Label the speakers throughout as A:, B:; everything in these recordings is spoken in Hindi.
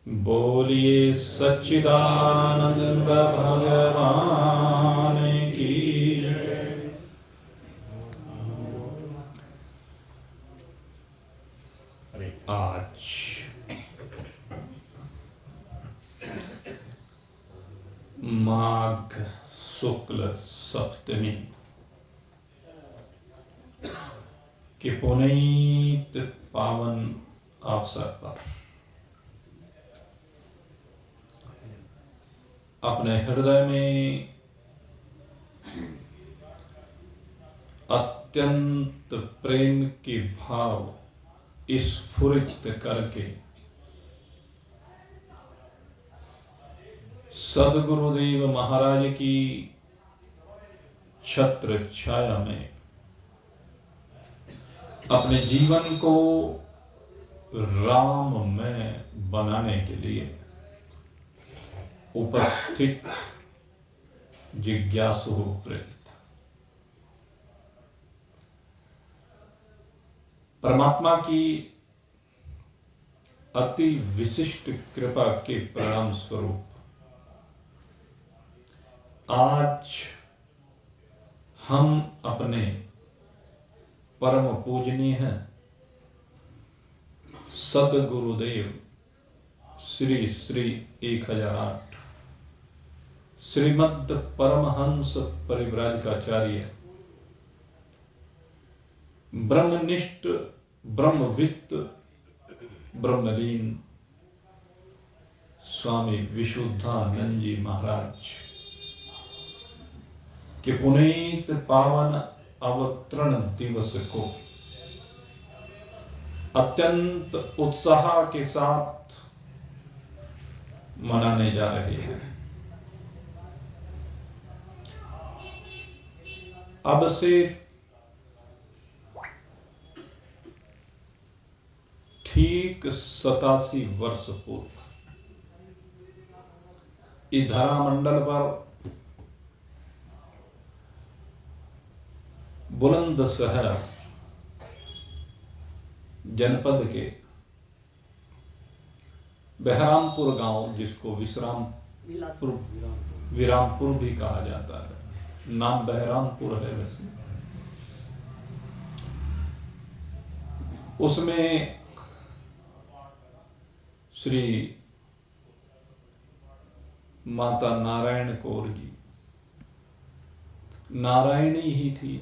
A: बोलिए सच्चिदानंद भगवान की। आज माघ शुक्ल सप्तमी के पुनीत पावन अवसर पर अपने हृदय में अत्यंत प्रेम की भाव स्फुरित करके सद्गुरुदेव महाराज की छत्र छाया में अपने जीवन को राममय बनाने के लिए उपस्थित जिज्ञासु प्रेरित परमात्मा की अति विशिष्ट कृपा के परिणाम स्वरूप आज हम अपने परम पूजनीय हैं सद्गुरुदेव श्री श्री 1008 श्रीमद् परमहंस परिव्राजकाचार्य ब्रह्मनिष्ठ ब्रह्मवित्त ब्रह्मलीन स्वामी विशुद्धानंद जी महाराज के पुनीत पावन अवतरण दिवस को अत्यंत उत्साह के साथ मनाने जा रहे हैं। अब से ठीक 87 वर्ष पूर्व इस धरामंडल पर बुलंदशहर जनपद के बहरामपुर गांव, जिसको विरामपुर भी कहा जाता है, नाम बहरामपुर है वैसे, उसमें श्री माता नारायण कौर जी, नारायणी ही थी,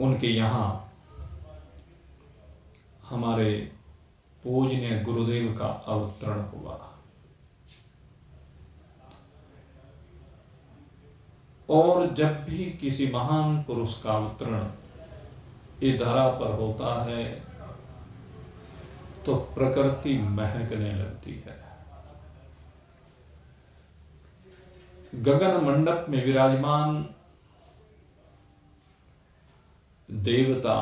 A: उनके यहां हमारे पूजनीय गुरुदेव का अवतरण हुआ। और जब भी किसी महान पुरुष का अवतरण इस धरा पर होता है तो प्रकृति महकने लगती है। गगन मंडप में विराजमान देवता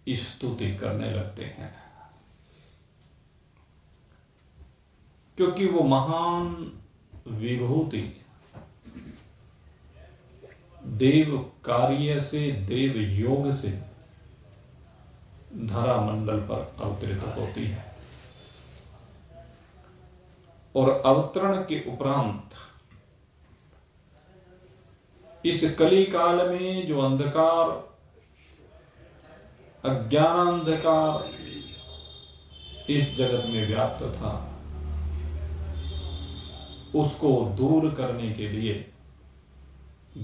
A: स्तुति करने लगते हैं, क्योंकि वो महान विभूति देव कार्य से, देव योग से धरा मंडल पर अवतरित होती है। और अवतरण के उपरांत इस कली काल में जो अंधकार, अज्ञान अंधकार इस जगत में व्याप्त था, उसको दूर करने के लिए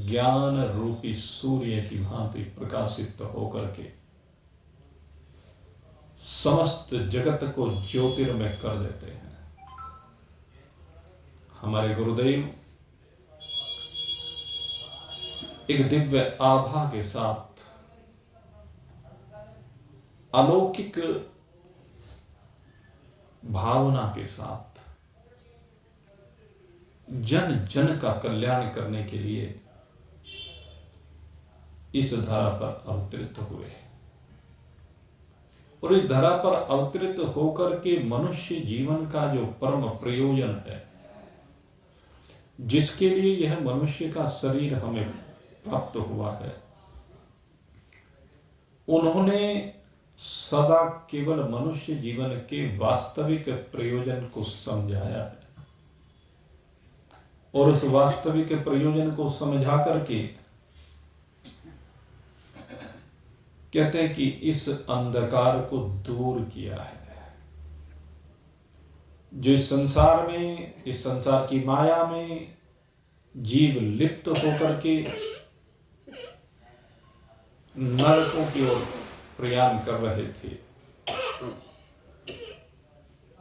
A: ज्ञान रूपी सूर्य की भांति प्रकाशित होकर के समस्त जगत को ज्योतिर्मय कर देते हैं। हमारे गुरुदेव एक दिव्य आभा के साथ, अलौकिक भावना के साथ जन जन का कल्याण करने के लिए इस धरा पर अवतरित हुए। और इस धरा पर अवतरित होकर के मनुष्य जीवन का जो परम प्रयोजन है, जिसके लिए यह मनुष्य का शरीर हमें प्राप्त हुआ है, उन्होंने सदा केवल मनुष्य जीवन के वास्तविक प्रयोजन को समझाया है। और उस वास्तविक प्रयोजन को समझा करके कहते हैं कि इस अंधकार को दूर किया है। जो इस संसार में, इस संसार की माया में जीव लिप्त होकर के नरकों की ओर प्रयाण कर रहे थे,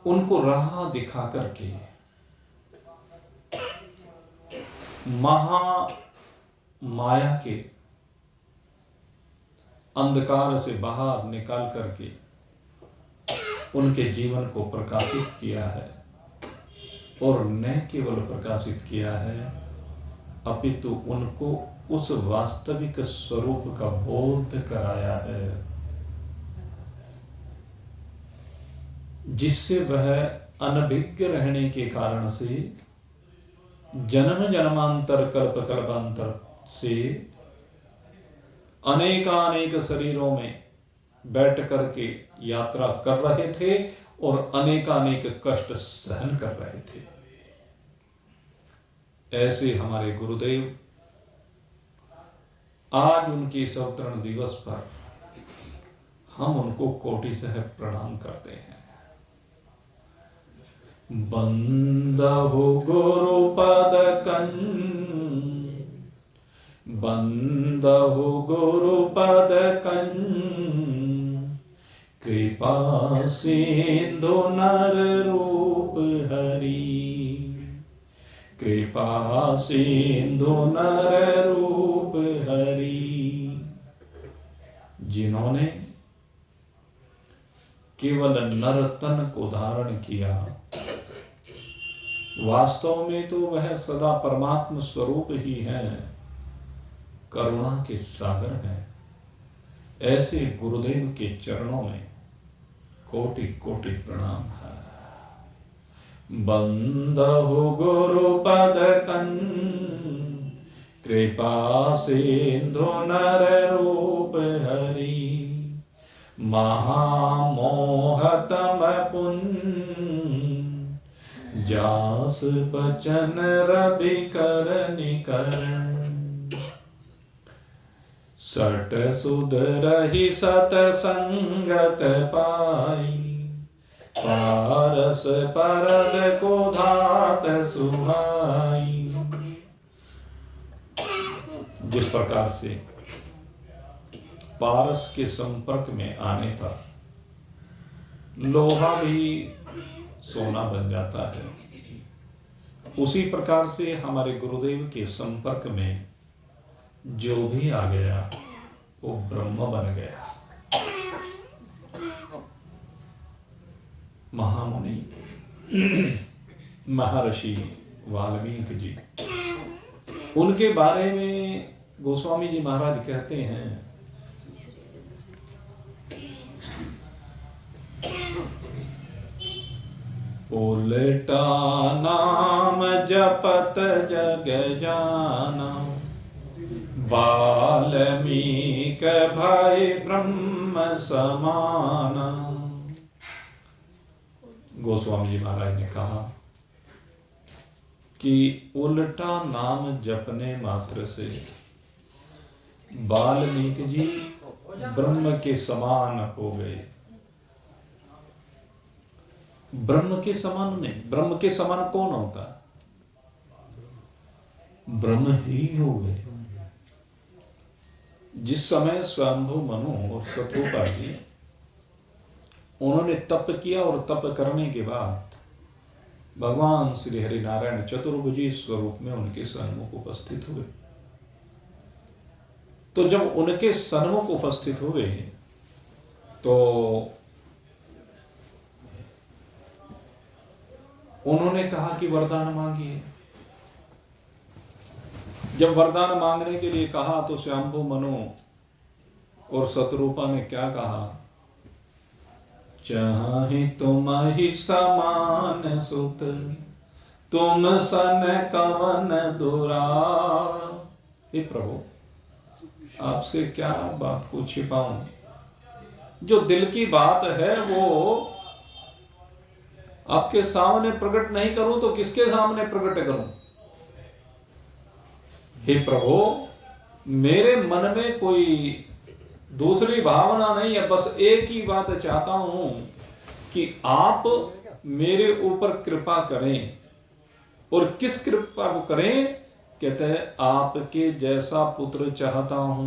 A: उनको राह दिखा करके महा माया के अंधकार से बाहर निकाल करके उनके जीवन को प्रकाशित किया है। और न केवल प्रकाशित किया है, अपितु उनको उस वास्तविक स्वरूप का बोध कराया है, जिससे वह अनभिज्ञ रहने के कारण से जन्म जन्मांतर कल्प कल्पांतर से अनेकानेक शरीरों में बैठ करके यात्रा कर रहे थे और अनेकानेक कष्ट सहन कर रहे थे। ऐसे हमारे गुरुदेव आज उनके इस अवतरण दिवस पर हम उनको कोटि से प्रणाम करते हैं। बंदहु गुरुपद बंदहु गुरुपद कृपा सिंधु नर रूप हरि, कृपा सिंधु नर रूप हरि। जिन्होंने केवल नर तन को धारण किया, वास्तव में तो वह सदा परमात्म स्वरूप ही है, करुणा के सागर है। ऐसे गुरुदेव के चरणों में कोटि कोटि प्रणाम है। बंदहु गुरुपद कृपा सिंधु नर रूप हरि, महामोहतम पुण्य जास बचन रवि कर निकरण, सट सुध रही सतसंगत पाई, पारस परद को धात सुहाई। जिस प्रकार से पारस के संपर्क में आने पर लोहा भी सोना बन जाता है, उसी प्रकार से हमारे गुरुदेव के संपर्क में जो भी आ गया वो ब्रह्म बन गया। महामुनि महर्षि वाल्मीकि जी, उनके बारे में गोस्वामी जी महाराज कहते हैं, उल्टा नाम जपत जग जाना, वाल्मीक भय ब्रह्म समाना। गोस्वामी जी महाराज ने कहा कि उल्टा नाम जपने मात्र से वाल्मीकि जी ब्रह्म के समान हो गए। ब्रह्म के समान नहीं, ब्रह्म के समान कौन होता? ब्रह्म ही हो गए। जिस समय स्वयंभू मनु और शत्रुपा जी उन्होंने तप किया और तप करने के बाद भगवान श्री हरि नारायण चतुर्भुजी स्वरूप में उनके सन्मुख उपस्थित हुए, तो जब उनके सन्मुख उपस्थित हुए तो उन्होंने कहा कि वरदान मांगिए। जब वरदान मांगने के लिए कहा तो स्वयंभू मनु और शत्रुपा ने क्या कहा? चाहे तुम ही समान सुत, तुम सन कवन दुरा। हे प्रभु, आपसे क्या बात को छिपाऊं? जो दिल की बात है वो आपके सामने प्रकट नहीं करूं तो किसके सामने प्रकट करूं? हे प्रभु, मेरे मन में कोई दूसरी भावना नहीं है, बस एक ही बात चाहता हूं कि आप मेरे ऊपर कृपा करें। और किस कृपा को करें? कहते हैं आपके जैसा पुत्र चाहता हूं।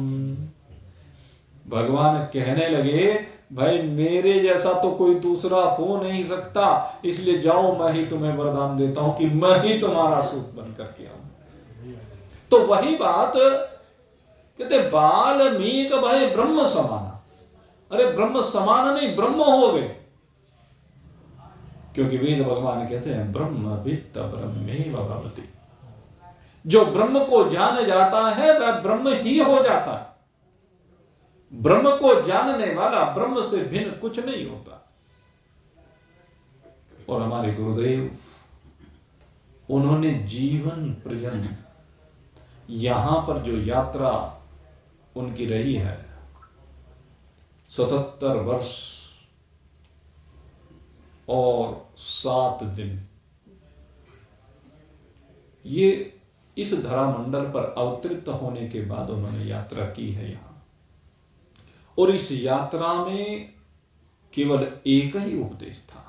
A: भगवान कहने लगे भाई मेरे जैसा तो कोई दूसरा हो नहीं सकता, इसलिए जाओ मैं ही तुम्हें वरदान देता हूं कि मैं ही तुम्हारा सूत बन करके आऊं। तो वही बात कहते वाल्मीकि भाई ब्रह्म समाना। अरे ब्रह्म समान नहीं, ब्रह्म हो गए। क्योंकि वेद भगवान कहते हैं ब्रह्म वित्त ब्रह्मेव भवति। जो ब्रह्म को जान जाता है वह ब्रह्म ही हो जाता है। ब्रह्म को जानने वाला ब्रह्म से भिन्न कुछ नहीं होता। और हमारे गुरुदेव उन्होंने जीवन पर्यंत यहां पर जो यात्रा उनकी रही है 77 वर्ष और 7 दिन, ये इस धरामंडल पर अवतरित होने के बाद उन्होंने यात्रा की है यहां। और इस यात्रा में केवल एक ही उपदेश था।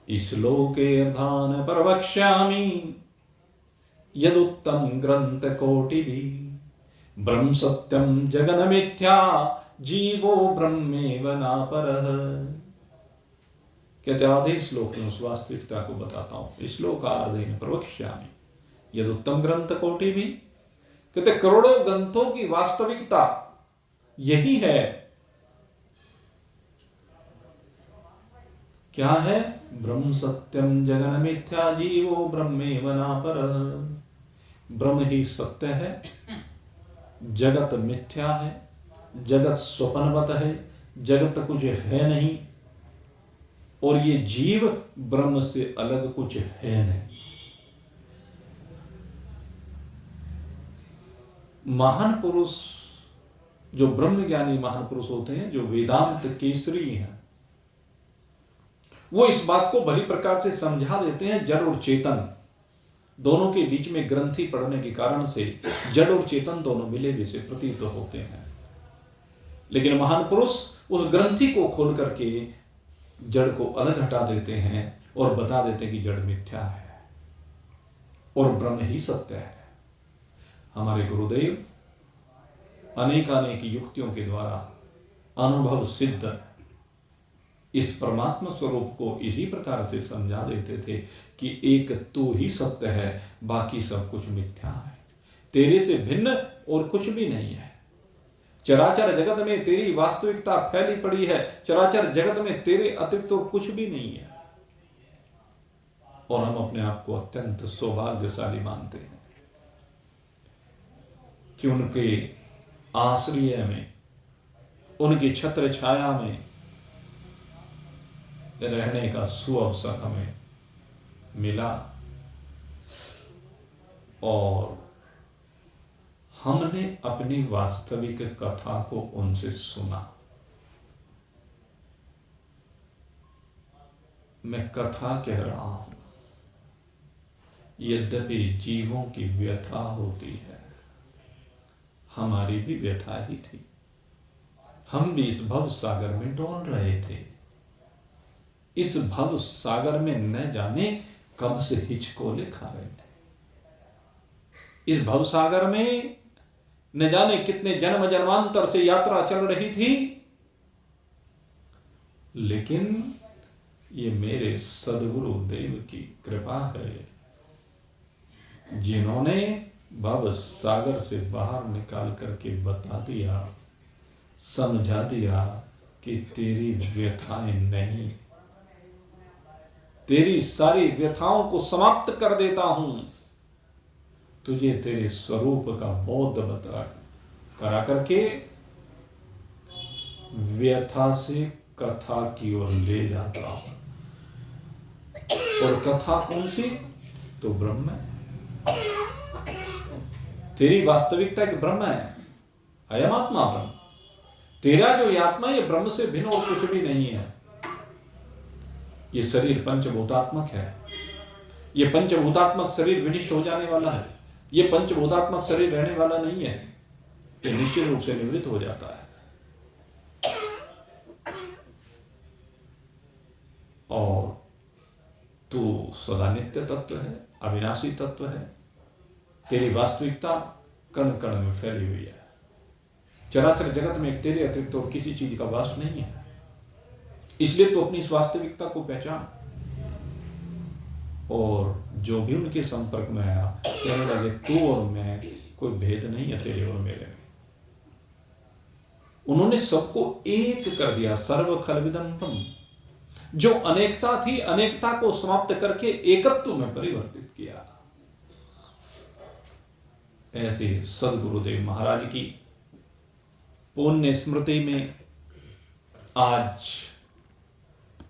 A: इस लोके अर्धान प्रवक्ष्यामि यदुत्तम ग्रंथ कोटिभिः ब्रह्म सत्यम जगन मिथ्या जीवो ब्रह्मेव नापरः। कहते आधे श्लोक में उस वास्तविकता को बताता हूं। श्लोक अर्धेन प्रवक्ष्यामि यदुत्तम ग्रंथ कोटिभिः। कहते करोड़ों ग्रंथों की वास्तविकता यही है। क्या है? ब्रह्म सत्यम जगन मिथ्या जीवो ब्रह्मेव नापरः। ब्रह्म ही सत्य है, जगत मिथ्या है, जगत स्वप्नवत है, जगत कुछ है नहीं, और ये जीव ब्रह्म से अलग कुछ है नहीं। महान पुरुष जो ब्रह्मज्ञानी महान पुरुष होते हैं, जो वेदांत केसरी हैं, वो इस बात को भली प्रकार से समझा देते हैं। जड़ और चेतन दोनों के बीच में ग्रंथि पड़ने के कारण से जड़ और चेतन दोनों मिले हुए से प्रतीत होते हैं। लेकिन महान पुरुष उस ग्रंथि को खोल करके जड़ को अलग हटा देते हैं और बता देते हैं कि जड़ मिथ्या है और ब्रह्म ही सत्य है। हमारे गुरुदेव अनेकानेक युक्तियों के द्वारा अनुभव सिद्ध इस परमात्मा स्वरूप को इसी प्रकार से समझा देते थे कि एक तू ही सत्य है, बाकी सब कुछ मिथ्या है, तेरे से भिन्न और कुछ भी नहीं है। चराचर जगत में तेरी वास्तविकता फैली पड़ी है, चराचर जगत में तेरे अतिरिक्त तो कुछ भी नहीं है। और हम अपने आप को अत्यंत सौभाग्यशाली मानते हैं कि उनके आश्रय में, उनकी छत्र छाया में रहने का सुअवसर हमें मिला। और हमने अपनी वास्तविक कथा को उनसे सुना। मैं कथा कह रहा हूं, यद्यपि जीवों की व्यथा होती है, हमारी भी व्यथा ही थी। हम भी इस भव सागर में डोल रहे थे। इस भव सागर में न जाने कब से हिचकोले खा रहे थे। इस भव सागर में न जाने कितने जन्म जन्मांतर से यात्रा चल रही थी, लेकिन ये मेरे सदगुरु देव की कृपा है, जिन्होंने भव सागर से बाहर निकाल करके बता दिया, समझा दिया कि तेरी व्यथाएं नहीं, तेरी सारी व्यथाओं को समाप्त कर देता हूं। तुझे तेरे स्वरूप का बोध बता करा करके व्यथा से कथा की ओर ले जाता हूं। और कथा कौन सी? तो ब्रह्म है। तेरी वास्तविकता एक ब्रह्म है, अयम आत्मा ब्रह्म। तेरा जो आत्मा ये ब्रह्म से भिन्न और कुछ भी नहीं है। ये शरीर पंचभूतात्मक है। ये पंचभूतात्मक शरीर विनिष्ट हो जाने वाला है। ये पंचभूतात्मक शरीर रहने वाला नहीं है। ये निश्चित रूप से निवृत्त हो जाता है। और तू सदा नित्य तत्व है, अविनाशी तत्व है। तेरी वास्तविकता कण कण में फैली हुई है। चराचर जगत में तेरे अतिरिक्त और किसी चीज का वास नहीं है। इसलिए तू अपनी इस वास्तविकता को पहचान। और जो भी उनके संपर्क में आया कहने लगे तू और मैं, कोई भेद नहीं है तेरे और मेरे में। उन्होंने सबको एक कर दिया। सर्व खलविदं ब्रह्म। जो अनेकता थी, अनेकता को समाप्त करके एकत्व में परिवर्तित किया। ऐसे सदगुरुदेव महाराज की पुण्य स्मृति में आज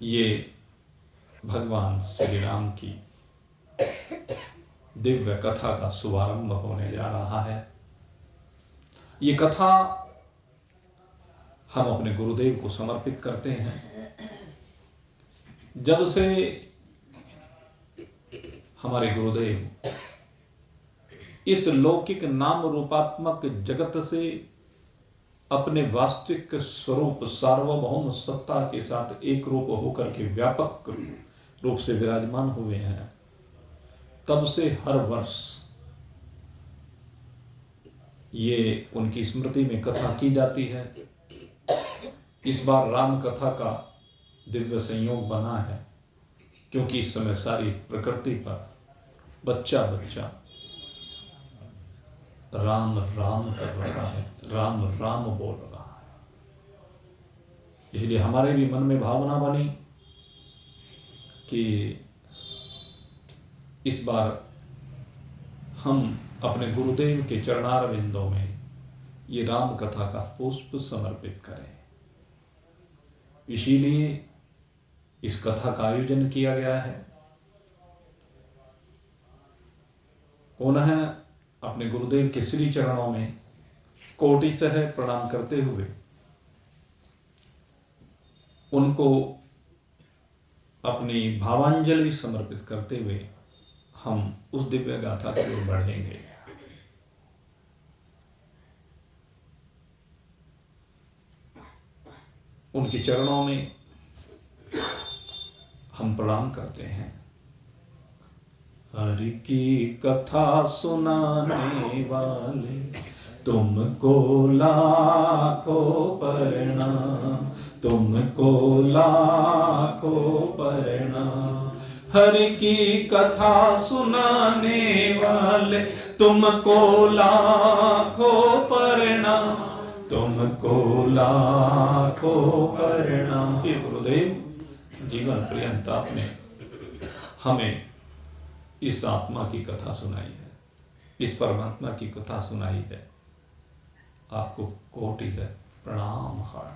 A: ये भगवान श्री राम की दिव्य कथा का शुभारंभ होने जा रहा है। ये कथा हम अपने गुरुदेव को समर्पित करते हैं। जब से हमारे गुरुदेव इस लौकिक नाम रूपात्मक जगत से अपने वास्तविक स्वरूप सार्वभौम सत्ता के साथ एक रूप होकर के व्यापक रूप से विराजमान हुए हैं, तब से हर वर्ष ये उनकी स्मृति में कथा की जाती है। इस बार राम कथा का दिव्य संयोग बना है, क्योंकि इस समय सारी प्रकृति पर बच्चा बच्चा राम राम कर रहा है, राम राम बोल रहा है। इसलिए हमारे भी मन में भावना बनी कि इस बार हम अपने गुरुदेव के चरणारविंदों में ये राम कथा का पुष्प समर्पित करें। इसीलिए इस कथा का आयोजन किया गया है। पुनः अपने गुरुदेव के श्री चरणों में कोटि सह प्रणाम करते हुए उनको अपनी भावांजलि समर्पित करते हुए हम उस दिव्य गाथा की ओर बढ़ेंगे। उनके चरणों में हम प्रणाम करते हैं। हरि की कथा सुनाने वाले तुमको लाखों प्रणाम, तुमको लाखों प्रणाम। हरि की कथा सुनाने वाले तुमको लाखों प्रणाम, तुमको लाखों प्रणाम। हे गुरुदेव, जीवन पर्यंत आपने हमें इस आत्मा की कथा सुनाई है, इस परमात्मा की कथा सुनाई है। आपको कोटि से प्रणाम है।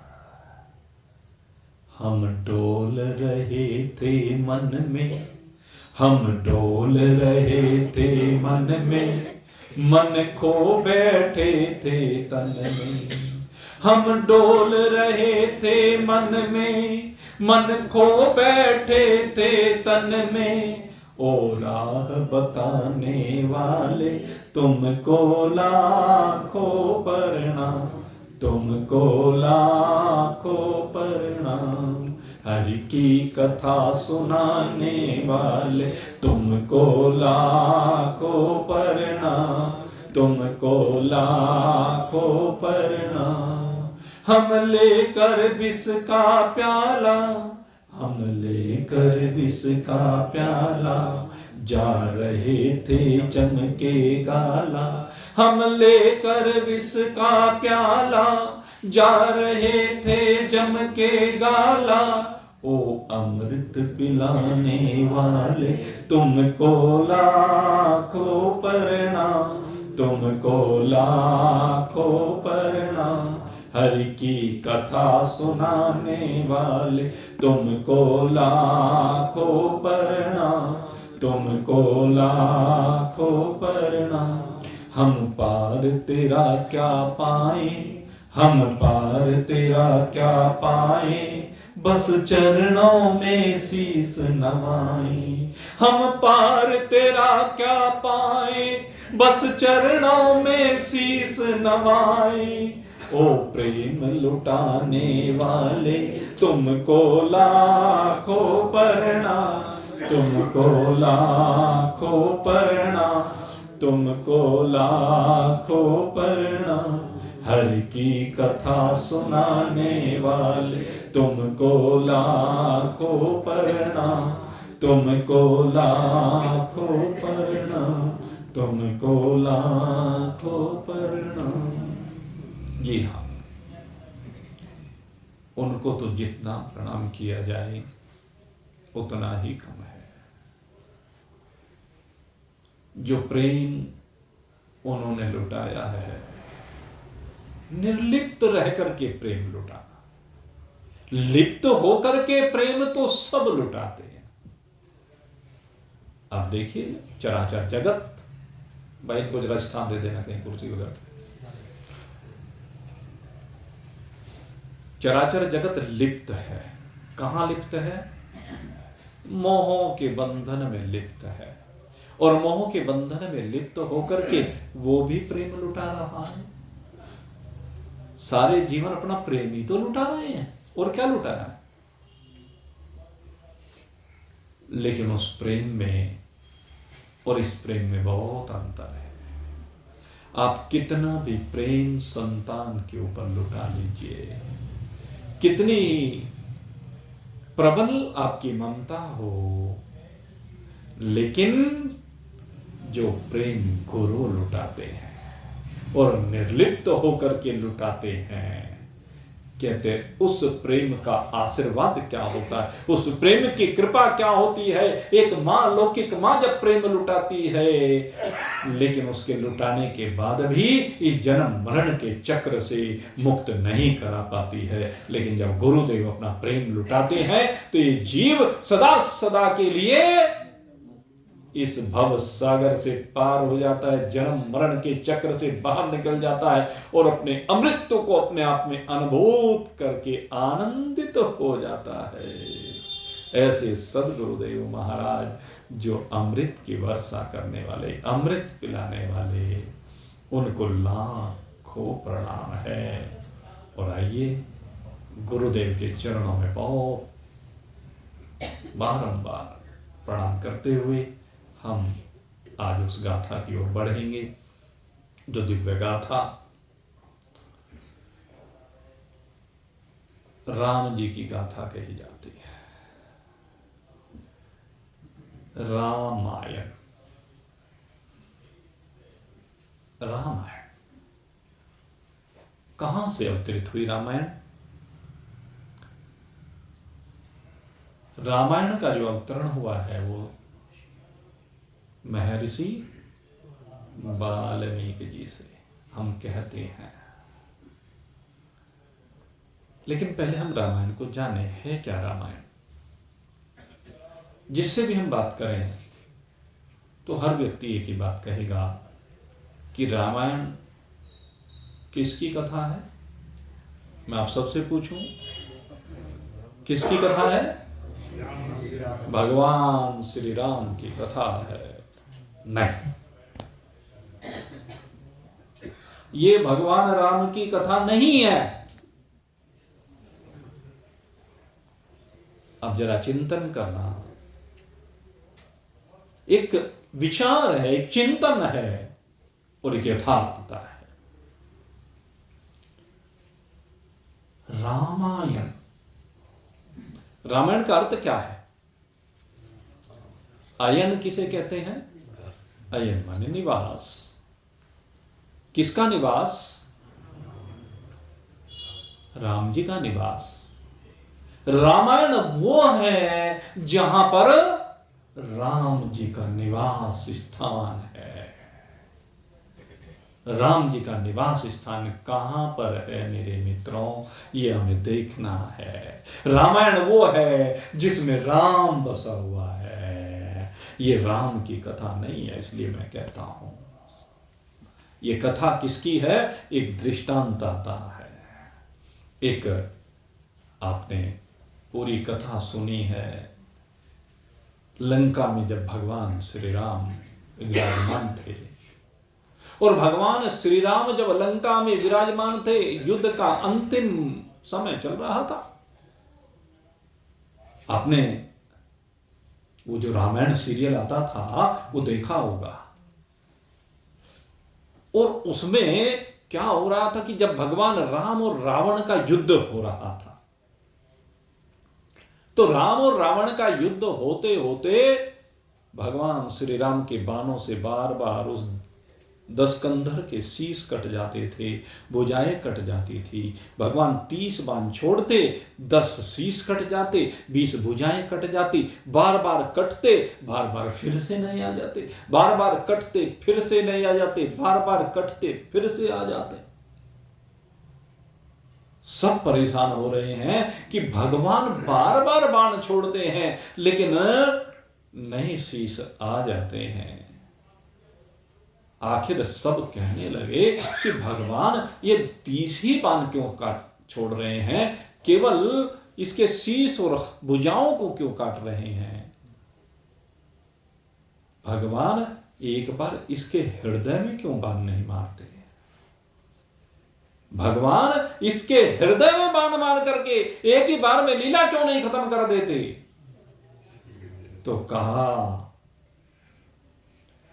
A: हम डोल रहे थे मन में, हम डोल रहे थे मन में, मन खो बैठे थे तन में, हम डोल रहे थे मन में, मन खो बैठे थे तन में। ओ राह बताने वाले तुमको लाखों प्रणाम, तुमको लाखों प्रणाम। हरि की कथा सुनाने वाले तुमको लाखों प्रणाम, तुमको लाखों प्रणाम। हम लेकर विष का प्याला, हम लेकर विष का प्याला, जा रहे थे जम के गाला। हम लेकर विष का प्याला, जा रहे थे जम के गाला। ओ अमृत पिलाने वाले तुमको लाखों प्रणाम, तुमको लाखों प्रणाम। हरि की कथा सुनाने वाले तुमको लाखों प्रणाम, तुमको लाखों प्रणाम। हम पार तेरा क्या पाए, हम पार तेरा क्या पाए, बस चरणों में शीस नवाए। हम पार तेरा क्या पाए, बस चरणों में शीस नवाए। ओ प्रेम लुटाने वाले तुमको लाखों प्रणाम, तुमको लाखों प्रणाम, तुमको लाखों प्रणाम। हरि की कथा सुनाने वाले तुमको लाखों प्रणाम, तुमको लाखों प्रणाम, तुमको लाखों प्रणाम। जी हाँ, उनको तो जितना प्रणाम किया जाए उतना ही कम है। जो प्रेम उन्होंने लुटाया है, निर्लिप्त रह करके प्रेम लुटाना। लिप्त होकर के प्रेम तो सब लुटाते हैं। आप देखिए चराचर जगत, भाई को जरा स्थान दे देना कहीं कुर्सी वगैरह। चराचर जगत लिप्त है। कहां लिप्त है? मोहों के बंधन में लिप्त है। और मोह के बंधन में लिप्त होकर के वो भी प्रेम लुटा रहा है। सारे जीवन अपना प्रेम ही तो लुटा रहे हैं, और क्या लुटा रहा है? लेकिन उस प्रेम में और इस प्रेम में बहुत अंतर है। आप कितना भी प्रेम संतान के ऊपर लुटा लीजिए, कितनी प्रबल आपकी ममता हो, लेकिन जो प्रेम गुरु लुटाते हैं और निर्लिप्त होकर के लुटाते हैं, कहते उस प्रेम का आशीर्वाद क्या होता है, उस प्रेम की कृपा क्या होती है। एक मां, लौकिक मां जब प्रेम लुटाती है, लेकिन उसके लुटाने के बाद भी इस जन्म मरण के चक्र से मुक्त नहीं करा पाती है। लेकिन जब गुरुदेव अपना प्रेम लुटाते हैं तो ये जीव सदा सदा के लिए इस भव सागर से पार हो जाता है, जन्म मरण के चक्र से बाहर निकल जाता है और अपने अमृत को अपने आप में अनुभूत करके आनंदित हो जाता है। ऐसे सदगुरुदेव महाराज जो अमृत की वर्षा करने वाले, अमृत पिलाने वाले, उनको लाखों प्रणाम है। और आइए गुरुदेव के चरणों में बहुत बारंबार प्रणाम करते हुए हम आज उस गाथा की ओर बढ़ेंगे जो दिव्य गाथा राम जी की गाथा कही जाती है। रामायण, रामायण कहां से अवतरित हुई? रामायण, रामायण का जो अवतरण हुआ है वो महर्षि वाल्मीकि जी से हम कहते हैं। लेकिन पहले हम रामायण को जाने, है क्या रामायण? जिससे भी हम बात करें तो हर व्यक्ति एक ही बात कहेगा कि रामायण किसकी कथा है? मैं आप सबसे पूछूं, किसकी कथा है? भगवान श्री राम की कथा है? नहीं, ये भगवान राम की कथा नहीं है। अब जरा चिंतन करना, एक विचार है, एक चिंतन है और एक यथार्थता है। रामायण, रामायण का अर्थ क्या है? अयन किसे कहते हैं? अयन माने निवास। किसका निवास? राम जी का निवास। रामायण वो है जहां पर राम जी का निवास स्थान है। राम जी का निवास स्थान कहां पर है मेरे मित्रों? ये हमें देखना है। रामायण वो है जिसमें राम बसा हुआ है। ये राम की कथा नहीं है, इसलिए मैं कहता हूं ये कथा किसकी है? एक दृष्टांत आता है। एक आपने पूरी कथा सुनी है, लंका में जब भगवान श्री राम विराजमान थे, और भगवान श्री राम जब लंका में विराजमान थे, युद्ध का अंतिम समय चल रहा था। आपने वो जो रामायण सीरियल आता था वो देखा होगा, और उसमें क्या हो रहा था कि जब भगवान राम और रावण का युद्ध हो रहा था, तो राम और रावण का युद्ध होते होते भगवान श्री राम के बाणों से बार बार उस 10 कंधर के शीश कट जाते थे, भुजाएं कट जाती थी। भगवान 30 बाण छोड़ते, 10 शीश कट जाते, 20 भुजाएं कट जाती। बार बार कटते, बार बार फिर से नहीं आ जाते, बार बार कटते, फिर से नहीं आ जाते, बार बार कटते, फिर से आ जाते। सब परेशान हो रहे हैं कि भगवान बार बार बाण छोड़ते हैं लेकिन नहीं शीश आ जाते हैं। आखिर सब कहने लगे कि भगवान ये 30 ही बाण क्यों काट छोड़ रहे हैं, केवल इसके शीश और भुजाओं को क्यों काट रहे हैं? भगवान एक बार इसके हृदय में क्यों बाण नहीं मारते? भगवान इसके हृदय में बाण मार करके एक ही बार में लीला क्यों नहीं खत्म कर देते? तो कहा,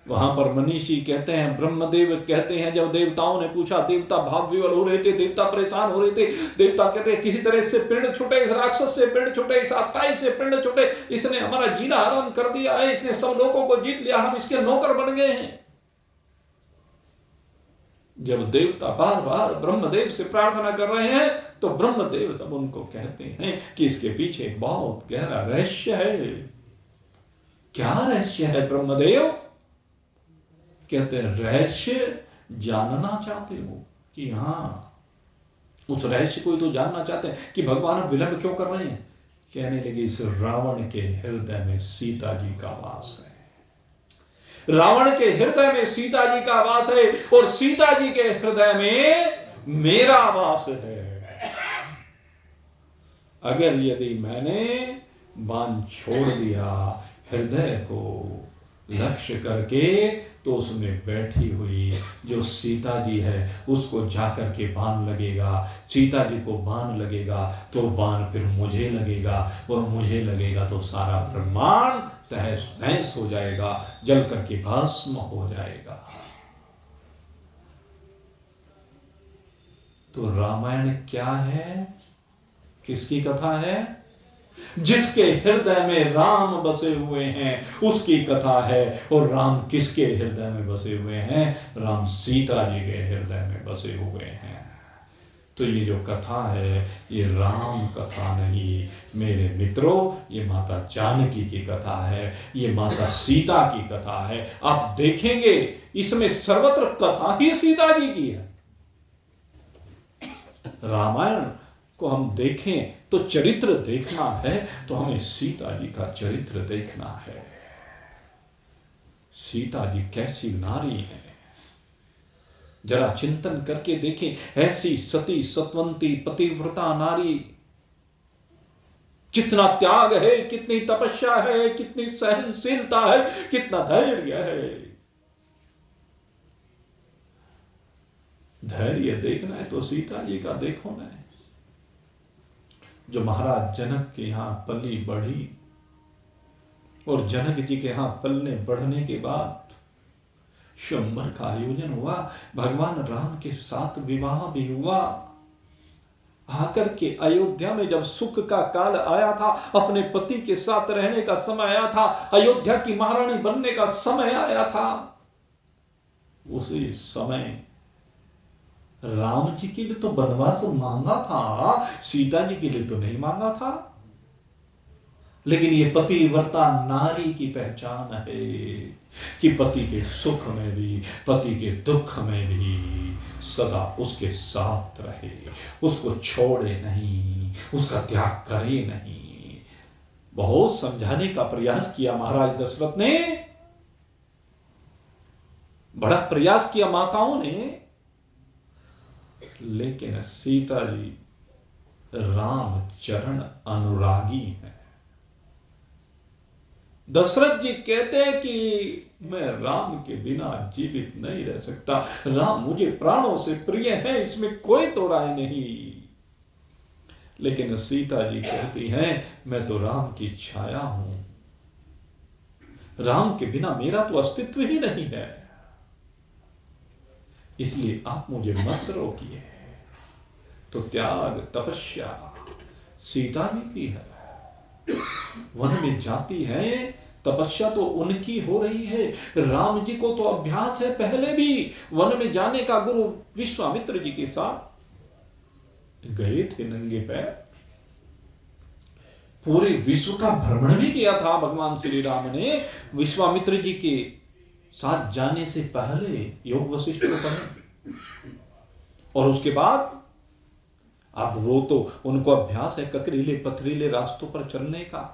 A: वहां पर मनीषी कहते हैं, ब्रह्मदेव कहते हैं, जब देवताओं ने पूछा, देवता भाव विवल हो रहे थे, देवता परेशान हो रहे थे। देवता कहते हैं किसी तरह से पिंड छूटे, इस राक्षस से पिंड छूटे, इस आताई से पिंड छूटे, इसने हमारा जीना हराम कर दिया है, इसने सब लोगों को जीत लिया, हम इसके नौकर बन गए हैं। जब देवता बार बार ब्रह्मदेव से प्रार्थना कर रहे हैं तो ब्रह्मदेव तब उनको कहते हैं कि इसके पीछे एक बहुत गहरा रहस्य है। क्या रहस्य है ब्रह्मदेव? कहते हैं रहस्य जानना चाहते हो कि हां, उस रहस्य को तो जानना चाहते हैं कि भगवान विलंब क्यों कर रहे हैं। कहने लगे इस रावण के हृदय में सीता जी का वास है। रावण के हृदय में सीता जी का वास है और सीता जी के हृदय में मेरा वास है। अगर यदि मैंने बाण छोड़ दिया हृदय को लक्ष्य करके, तो उसमें बैठी हुई जो सीता जी है उसको जाकर के बाण लगेगा, सीता जी को बाण लगेगा तो बाण फिर मुझे लगेगा, और मुझे लगेगा तो सारा ब्रह्मांड तहस नहस हो जाएगा, जल करके भस्म हो जाएगा। तो रामायण क्या है? किसकी कथा है? जिसके हृदय में राम बसे हुए हैं उसकी कथा है। और राम किसके हृदय में बसे हुए हैं? राम सीता जी के हृदय में बसे हुए हैं। तो ये जो कथा है ये राम कथा नहीं मेरे मित्रों, ये माता जानकी की कथा है, ये माता सीता की कथा है। आप देखेंगे इसमें सर्वत्र कथा ही सीता जी की है। रामायण को हम देखें तो चरित्र देखना है तो हमें सीता जी का चरित्र देखना है। सीता जी कैसी नारी है, जरा चिंतन करके देखें, ऐसी सती सतवंती पतिव्रता नारी, कितना त्याग है, कितनी तपस्या है, कितनी सहनशीलता है, कितना धैर्य है। धैर्य देखना है तो सीता जी का देखो ना, जो महाराज जनक के यहां पली बढ़ी, और जनक जी के यहां पलने बढ़ने के बाद स्वयंवर का आयोजन हुआ, भगवान राम के साथ विवाह भी हुआ। आकर के अयोध्या में जब सुख का काल आया था, अपने पति के साथ रहने का समय आया था, अयोध्या की महारानी बनने का समय आया था, उसी समय राम जी के लिए तो वनवास मांगा था, सीता जी के लिए तो नहीं मांगा था। लेकिन ये पतिव्रता नारी की पहचान है कि पति के सुख में भी, पति के दुख में भी सदा उसके साथ रहे, उसको छोड़े नहीं, उसका त्याग करे नहीं। बहुत समझाने का प्रयास किया महाराज दशरथ ने, बड़ा प्रयास किया माताओं ने, लेकिन सीता जी राम चरण अनुरागी हैं। दशरथ जी कहते हैं कि मैं राम के बिना जीवित नहीं रह सकता, राम मुझे प्राणों से प्रिय है, इसमें कोई तो राय नहीं। लेकिन सीता जी कहती हैं मैं तो राम की छाया हूं, राम के बिना मेरा तो अस्तित्व ही नहीं है, इसलिए आप मुझे मत रोकिए। तो त्याग तपस्या सीता जी की है, वन में जाती है, तपस्या तो उनकी हो रही है। राम जी को तो अभ्यास है पहले भी वन में जाने का, गुरु विश्वामित्र जी के साथ गए थे नंगे पैर, पूरे विश्व का भ्रमण भी किया था भगवान श्री राम ने। विश्वामित्र जी के साथ जाने से पहले योग वशिष्ठ को पढ़े, और उसके बाद अब वो तो उनको अभ्यास है ककरीले पथरीले रास्तों पर चलने का।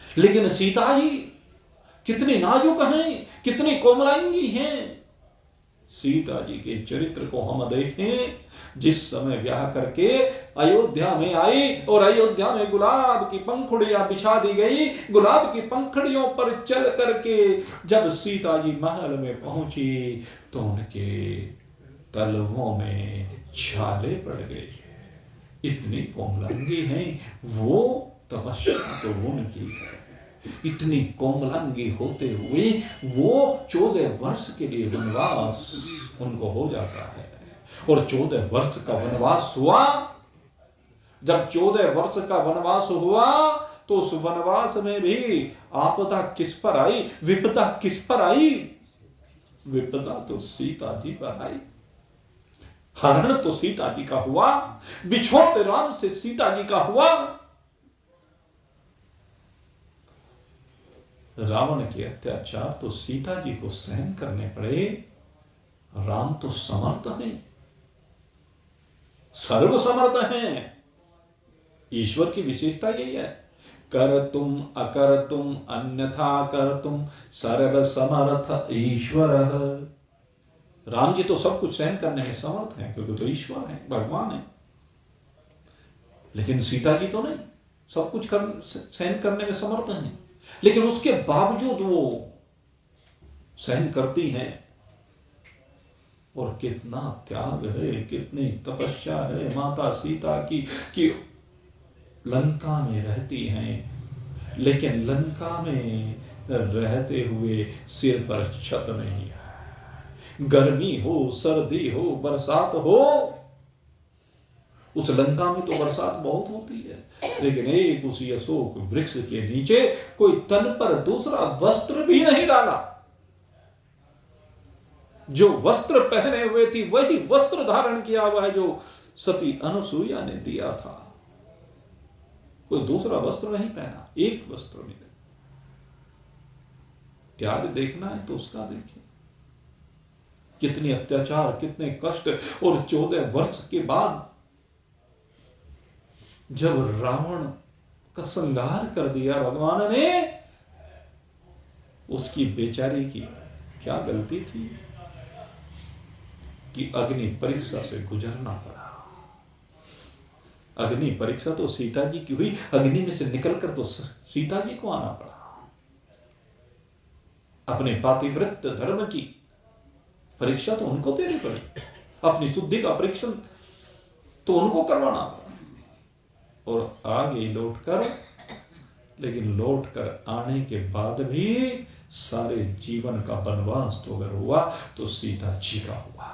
A: लेकिन सीता जी कितनी नाजुक हैं, कितनी कोमलांगी हैं। सीता जी के चरित्र को हम देखें, जिस समय ब्याह करके अयोध्या में आई और अयोध्या में गुलाब की पंखुड़ियां बिछा दी गई, गुलाब की पंखुड़ियों पर चल करके जब सीता जी महल में पहुंची तो उनके तलवों में छाले पड़ गए। इतनी कोमलांगी हैं वो, तपस्या तो उनकी है। इतनी कोमलांगी होते हुए वो 14 वर्ष के लिए वनवास उनको हो जाता है। और 14 वर्ष का वनवास हुआ। जब 14 वर्ष का वनवास हुआ तो उस वनवास में भी आपदा किस पर आई, विपदा किस पर आई? विपदा तो सीता जी पर आई। हरण तो सीता जी का हुआ, बिछोड़ते राम से सीता जी का हुआ। रावण के अत्याचार तो सीता जी को सहन करने पड़े। राम तो समर्थ हैं, सर्वसमर्थ हैं। ईश्वर की विशेषता यही है, कर्तुम अकर्तुम अन्यथा कर्तुम सर्वसमर्थ ईश्वर। राम जी तो सब कुछ सहन करने में समर्थ हैं, क्योंकि तो ईश्वर है, भगवान है। लेकिन सीता जी तो नहीं, सब कुछ सहन करने में समर्थ हैं, लेकिन उसके बावजूद वो सहन करती हैं। और कितना त्याग है, कितनी तपस्या है माता सीता की, कि लंका में रहती हैं, लेकिन लंका में रहते हुए सिर पर छत नहीं है। गर्मी हो, सर्दी हो, बरसात हो, उस लंका में तो बरसात बहुत होती है, लेकिन एक उसी अशोक वृक्ष के नीचे कोई तन पर दूसरा वस्त्र भी नहीं डाला। जो वस्त्र पहने हुए थी वही वस्त्र धारण किया हुआ है जो सती अनुसुईया ने दिया था। कोई दूसरा वस्त्र नहीं पहना, एक वस्त्र मिले। त्याग देखना है तो उसका देखिए, कितनी अत्याचार, कितने कष्ट। और 14 वर्ष के बाद जब रावण का संहार कर दिया भगवान ने, उसकी बेचारी की क्या गलती थी? कि अग्नि परीक्षा से गुजरना पड़ा। अग्नि परीक्षा तो सीता जी की हुई, अग्नि में से निकलकर तो सीता जी को आना पड़ा। अपने पातिव्रत्य धर्म की परीक्षा तो उनको देनी पड़ी, अपनी शुद्धि का परीक्षण तो उनको करवाना पड़ा। और आगे लौटकर, लेकिन लौटकर आने के बाद भी सारे जीवन का वनवास तो अगर हुआ तो सीता जी का हुआ।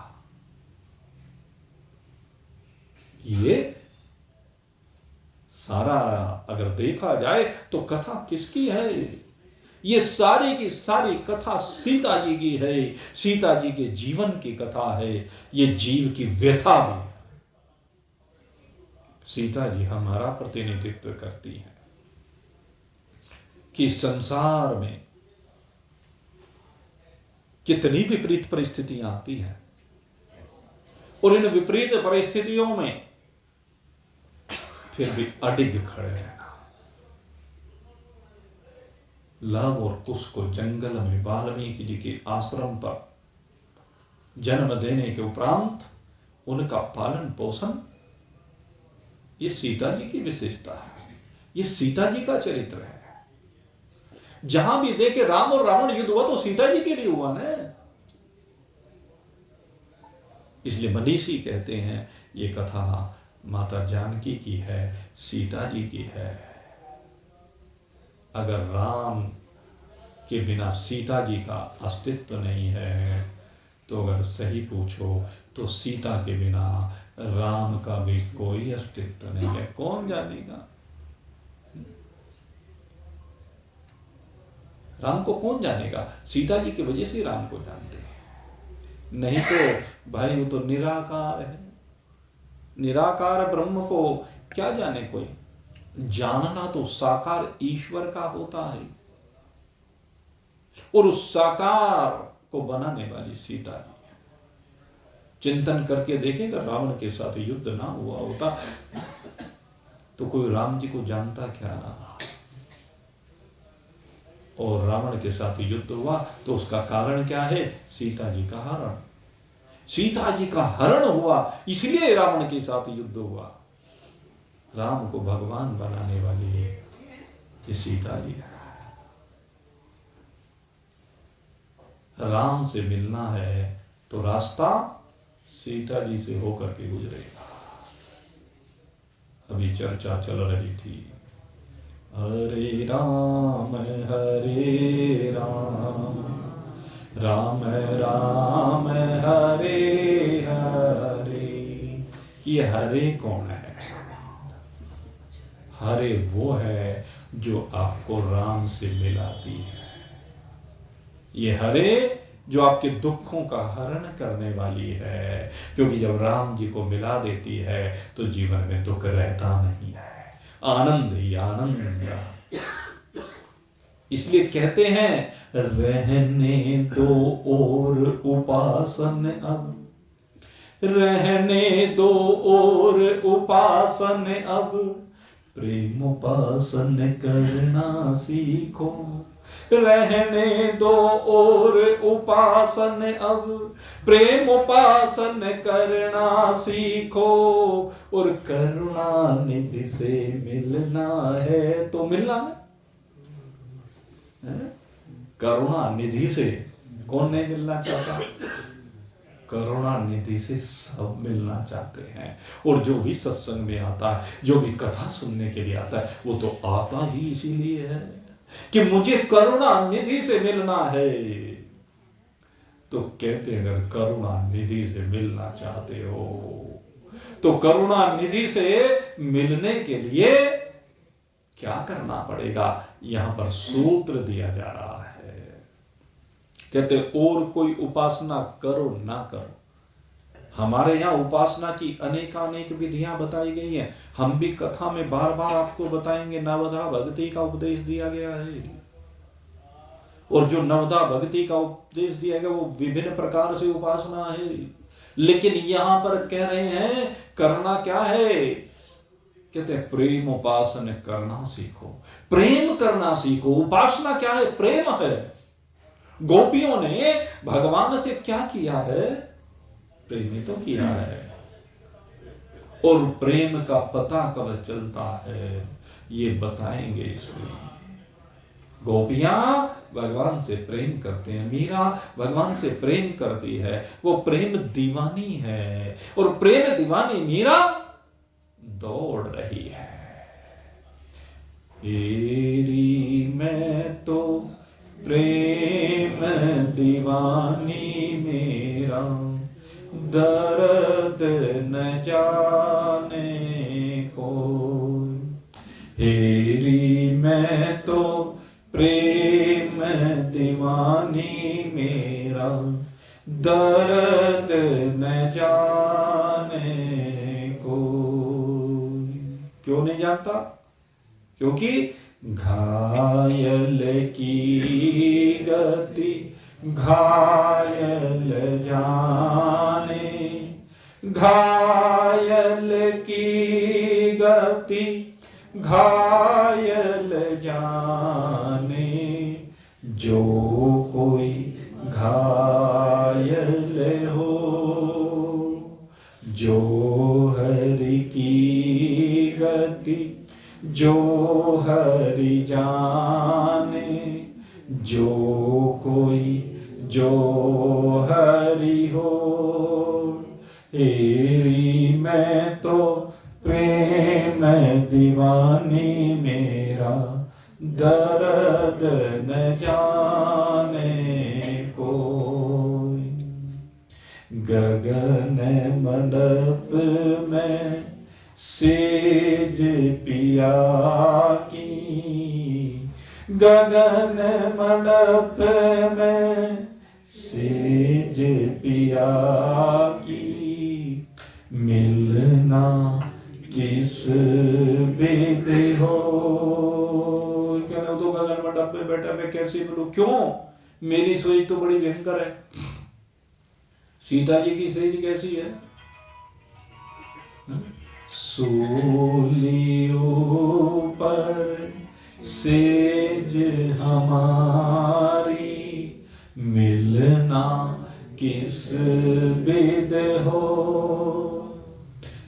A: ये सारा अगर देखा जाए तो कथा किसकी है? ये सारी की सारी कथा सीता जी की है। सीता जी के जीवन की कथा है। ये जीव की व्यथा भी है। सीता जी हमारा प्रतिनिधित्व करती है कि संसार में कितनी विपरीत परिस्थितियां आती हैं और इन विपरीत परिस्थितियों में फिर भी अडिग खड़े रहना। लव और कुश को जंगल में वाल्मीकि जी के आश्रम पर जन्म देने के उपरांत उनका पालन पोषण, ये सीता जी की विशेषता है। ये सीता जी का चरित्र है। जहां भी देखे राम और रावण युद्ध हुआ तो सीता जी के लिए हुआ ना। इसलिए मनीषी कहते हैं ये कथा माता जानकी की है, सीता जी की है। अगर राम के बिना सीता जी का अस्तित्व नहीं है तो अगर सही पूछो तो सीता के बिना राम का भी कोई अस्तित्व नहीं है। कौन जानेगा? राम को कौन जानेगा? सीता जी की वजह से राम को जानते हैं, नहीं तो भाई वो तो निराकार है। निराकार ब्रह्म को क्या जाने कोई? जानना तो साकार ईश्वर का होता है, और उस साकार को बनाने वाली सीता जी। चिंतन करके देखेगा, रावण के साथ युद्ध ना हुआ होता तो कोई राम जी को जानता क्या ना। और रावण के साथ युद्ध हुआ तो उसका कारण क्या है? सीता जी का हरण। सीता जी का हरण हुआ इसलिए रावण के साथ युद्ध हुआ। राम को भगवान बनाने वाली ये सीता जी है। राम से मिलना है तो रास्ता सीता जी से होकर के गुजरेगा। अभी चर्चा चल रही थी, हरे राम राम राम हरे हरे। ये हरे कौन है? हरे वो है जो आपको राम से मिलाती है। ये हरे जो आपके दुखों का हरण करने वाली है, क्योंकि जब राम जी को मिला देती है तो जीवन में दुख रहता नहीं है, आनंद ही आनंद। इसलिए कहते हैं रहने दो और उपासन अब, रहने दो और उपासन अब, प्रेम उपासन करना सीखो। रहने दो और उपासन अब, प्रेम उपासन करना सीखो। और करुणा निधि से मिलना है तो मिलना है। करुणा निधि से कौन नहीं मिलना चाहता? करुणा निधि से सब मिलना चाहते हैं। और जो भी सत्संग में आता है, जो भी कथा सुनने के लिए आता है, वो तो आता ही इसीलिए है कि मुझे करुणा निधि से मिलना है। तो कहते हैं अगर करुणा निधि से मिलना चाहते हो तो करुणा निधि से मिलने के लिए क्या करना पड़ेगा? यहां पर सूत्र दिया जा रहा है। कहते और कोई उपासना करो ना करो। हमारे यहाँ उपासना की अनेकानेक विधियां बताई गई हैं। हम भी कथा में बार बार आपको बताएंगे। नवधा भक्ति का उपदेश दिया गया है, और जो नवधा भक्ति का उपदेश दिया गया वो विभिन्न प्रकार से उपासना है। लेकिन यहां पर कह रहे हैं करना क्या है? कहते हैं प्रेम उपासना करना सीखो। प्रेम करना सीखो। उपासना क्या है? प्रेम है। गोपियों ने भगवान से क्या किया है? प्रेम तो किया है। और प्रेम का पता कब चलता है ये बताएंगे इसमें। गोपियां भगवान से प्रेम करते हैं, मीरा भगवान से प्रेम करती है, वो प्रेम दीवानी है। और प्रेम दीवानी मीरा दौड़ रही है। तेरी मैं तो प्रेम दीवानी मेरा, दर्द न जाने कोई। तेरी मैं तो प्रेम दीवानी मेरा, दर्द न जाने कोई। क्यों नहीं जानता? क्योंकि घायल की गति घायल जाने, घायल की गति घायल जाने। जो कोई घायल हो, जो हरि की गति जो हरि जाने। जो कोई जो हरि हो, तेरी मैं तो प्रेम दीवानी मेरा, दर्द न जाने कोई। गगन मंडप में सेज पिया की, गगन मंडप में सेज पिया की। मिलना किस विध हो, कहना तो गगन मंडप में बैठा मैं कैसे मिलूं? क्यों? मेरी सोच तो बड़ी भयंकर है। सीता जी की सेज कैसी है? सूलियों पर सेज हमारी, मिलना किस विध हो।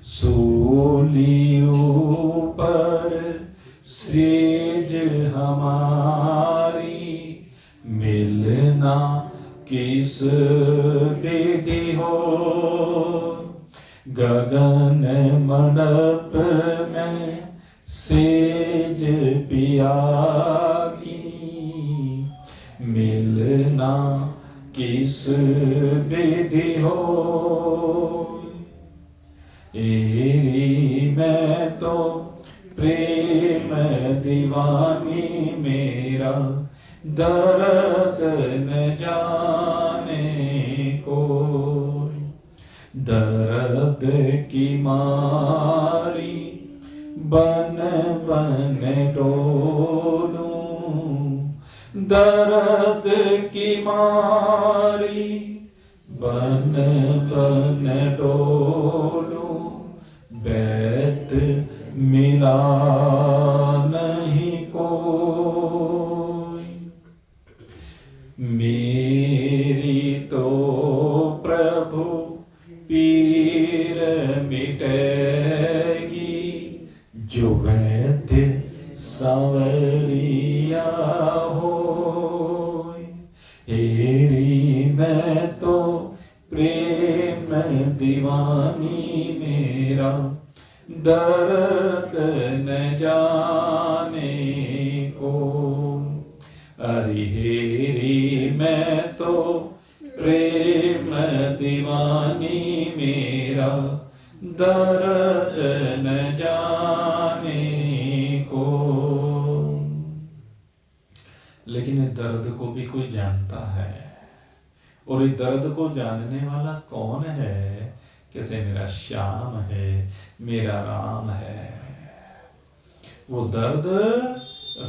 A: सूलियों पर सेज हमारी, मिलना किस विधि हो। गगन मंडप में सेज पिया की, मिलना किस विधि हो। तेरी मैं तो प्रेम दीवानी मेरा, दर्द न जाने कोई। दर्द की मारी बन बन डोलूं, दर्द की मारी बन बन डोलूं। बैत मिला नहीं कोई, मेरी तो प्रभु पीर मिटेगी। जो वैद्य सांवरिया हो, तेरी मैं तो प्रेम दीवानी मेरा, दर्द न जाने को। अरे हेरी मैं तो प्रेम दीवानी मेरा, दर्द न जाने को। लेकिन इस दर्द को भी कोई जानता है, और इस दर्द को जानने वाला कौन है? कहते मेरा श्याम है, मेरा राम है। वो दर्द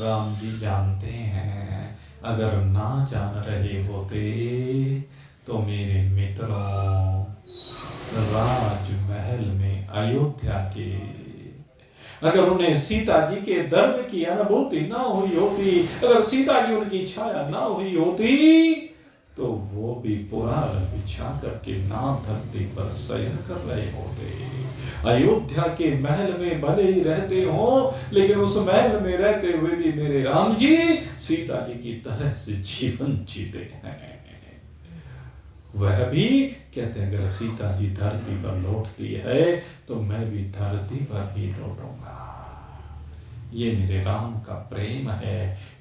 A: राम जी जानते हैं। अगर ना जान रहे होते तो मेरे मित्रों, राजमहल में अयोध्या के, अगर उन्हें सीता जी के दर्द की अनुभूति ना हुई होती, अगर सीता जी उनकी छाया ना हुई होती, तो वो भी पुराण बिछा करके ना धरती पर शयन कर रहे होते। अयोध्या के महल में भले ही रहते हो, लेकिन उस महल में रहते हुए भी मेरे राम जी सीता जी की तरह से जीवन जीते हैं। वह भी कहते हैं अगर सीता जी धरती पर लौटती है तो मैं भी धरती पर ही लौटूंगा। ये मेरे राम का प्रेम है।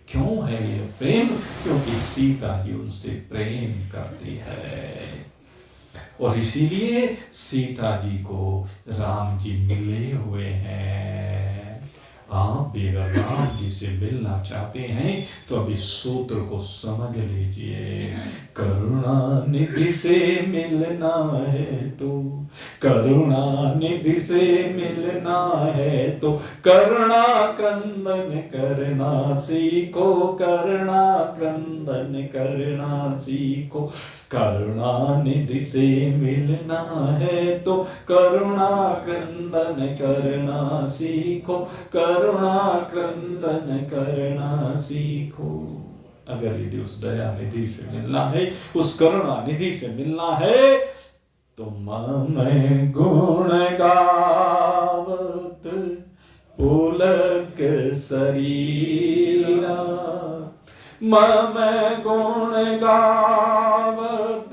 A: क्यों है ये प्रेम? क्योंकि सीता जी उनसे प्रेम करती है, और इसीलिए सीता जी को राम जी मिले हुए हैं। आप भी अगर राम जी से मिलना चाहते हैं तो अभी सूत्र को समझ लीजिए। करुणा निधि से मिलना है तो, करुणा निधि से मिलना है तो करुणा क्रंदन करना सीखो, करुणा क्रंदन करना सीखो। करुणा निधि से मिलना है तो करुणा क्रंदन करना सीखो, करुणा क्रंदन करना सीखो। अगर यदि उस दया निधि से मिलना है, उस करुणा निधि से मिलना है, तो मैं गुण गावत पुलक शरीरा, मैं गुण गावत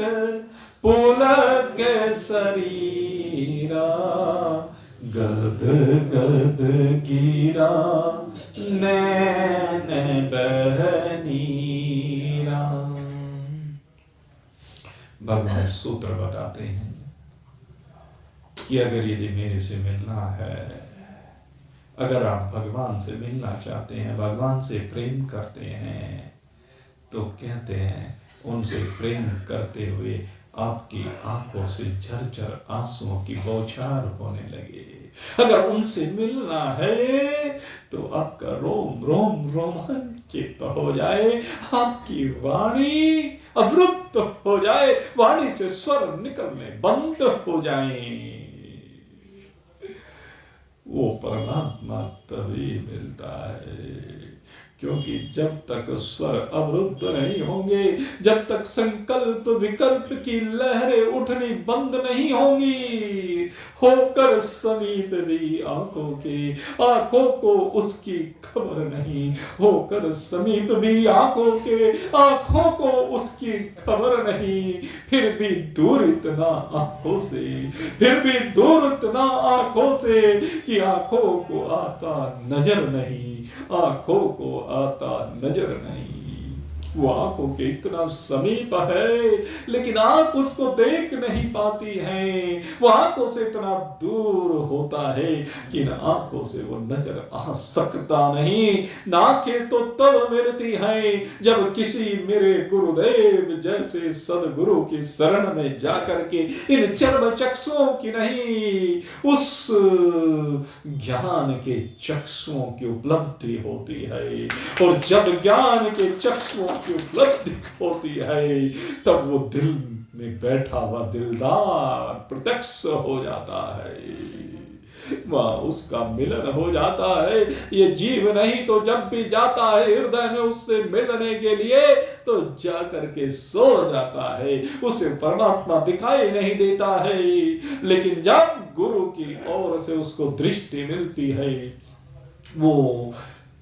A: पुलक शरीरा, गद गद गिरा नैन बहनीरा। भगवान सूत्र बताते हैं कि अगर यदि मेरे से मिलना है, अगर आप भगवान से मिलना चाहते हैं, भगवान से प्रेम करते हैं, तो कहते हैं उनसे प्रेम करते हुए आपकी आंखों से झरझर आंसुओं की बौछार होने लगे। अगर उनसे मिलना है तो आपका रोम रोम रोमांचित हो जाए, आपकी वाणी अवरुद्ध हो जाए, वाणी से स्वर निकलने बंद हो जाएं। वो परमात्मा तभी मिलता है क्योंकि जब तक स्वर अवरुद्ध नहीं होंगे, जब तक संकल्प विकल्प की लहरें उठनी बंद नहीं होंगी, होकर समीप भी आंखों के, आंखों को उसकी खबर नहीं, होकर समीप भी आंखों के, आंखों को उसकी खबर नहीं, फिर भी दूर इतना आंखों से, फिर भी दूर इतना आंखों से कि आंखों को आता नजर नहीं, आंखों को आता नजर नहीं। वो आंखों के इतना समीप है लेकिन आंख उसको देख नहीं पाती है, वो आंखों से इतना दूर होता है कि न आंखों से वो नजर आ सकता नहीं। आंखें तो तब मिलती है जब किसी मेरे गुरुदेव जैसे सदगुरु की शरण में जाकर के इन चर्म चक्षुओं की नहीं, उस ज्ञान के चक्षुओं की उपलब्धि होती है। और जब ज्ञान के चक्षुओं की उपलब्धि होती है तब वो दिल में बैठा हुआ दिलदार प्रत्यक्ष हो जाता है, वहां उसका मिलन हो जाता है। ये जीव नहीं तो जब भी जाता है हृदय में उससे मिलने के लिए तो जाकर के सो जाता है, उसे परमात्मा दिखाई नहीं देता है। लेकिन जब गुरु की ओर से उसको दृष्टि मिलती है, वो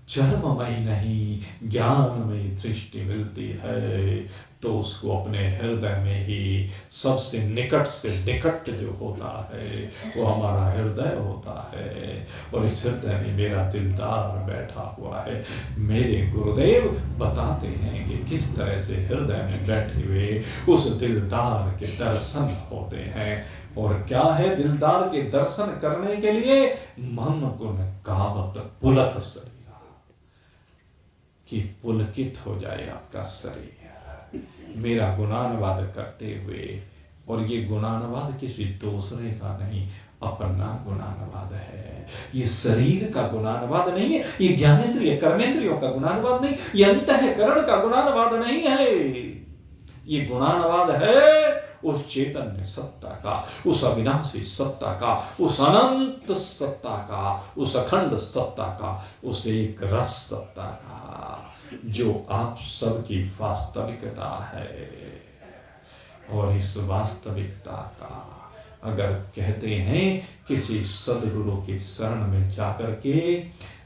A: चरममयी नहीं ज्ञानमयी दृष्टि मिलती है, तो उसको अपने हृदय में ही सबसे निकट से निकट जो होता है वो हमारा हृदय होता है। और इस हृदय में मेरा दिलदार बैठा हुआ है। मेरे गुरुदेव बताते हैं कि किस तरह से हृदय में बैठे हुए उस दिलदार के दर्शन होते हैं। और क्या है दिलदार के दर्शन करने के लिए? मन गुण गावत पुलक शरीर, कि पुलकित हो जाए आपका शरीर मेरा गुणानुवाद करते हुए। और ये गुणानुवाद किसी दूसरे का नहीं, अपना गुणानुवाद है। ये शरीर का गुणानुवाद नहीं है, ये ज्ञानेंद्रिय कर्मेंद्रियों का गुणानुवाद नहीं, ये अंतःकरण का गुणानुवाद नहीं है। ये गुणानुवाद है उस चैतन्य सत्ता का, उस अविनाशी सत्ता का, उस अनंत सत्ता का, उस अखंड सत्ता का, उस एक रस सत्ता का, जो आप सबकी वास्तविकता है। और इस वास्तविकता का अगर कहते हैं किसी सदगुरु की शरण में जाकर के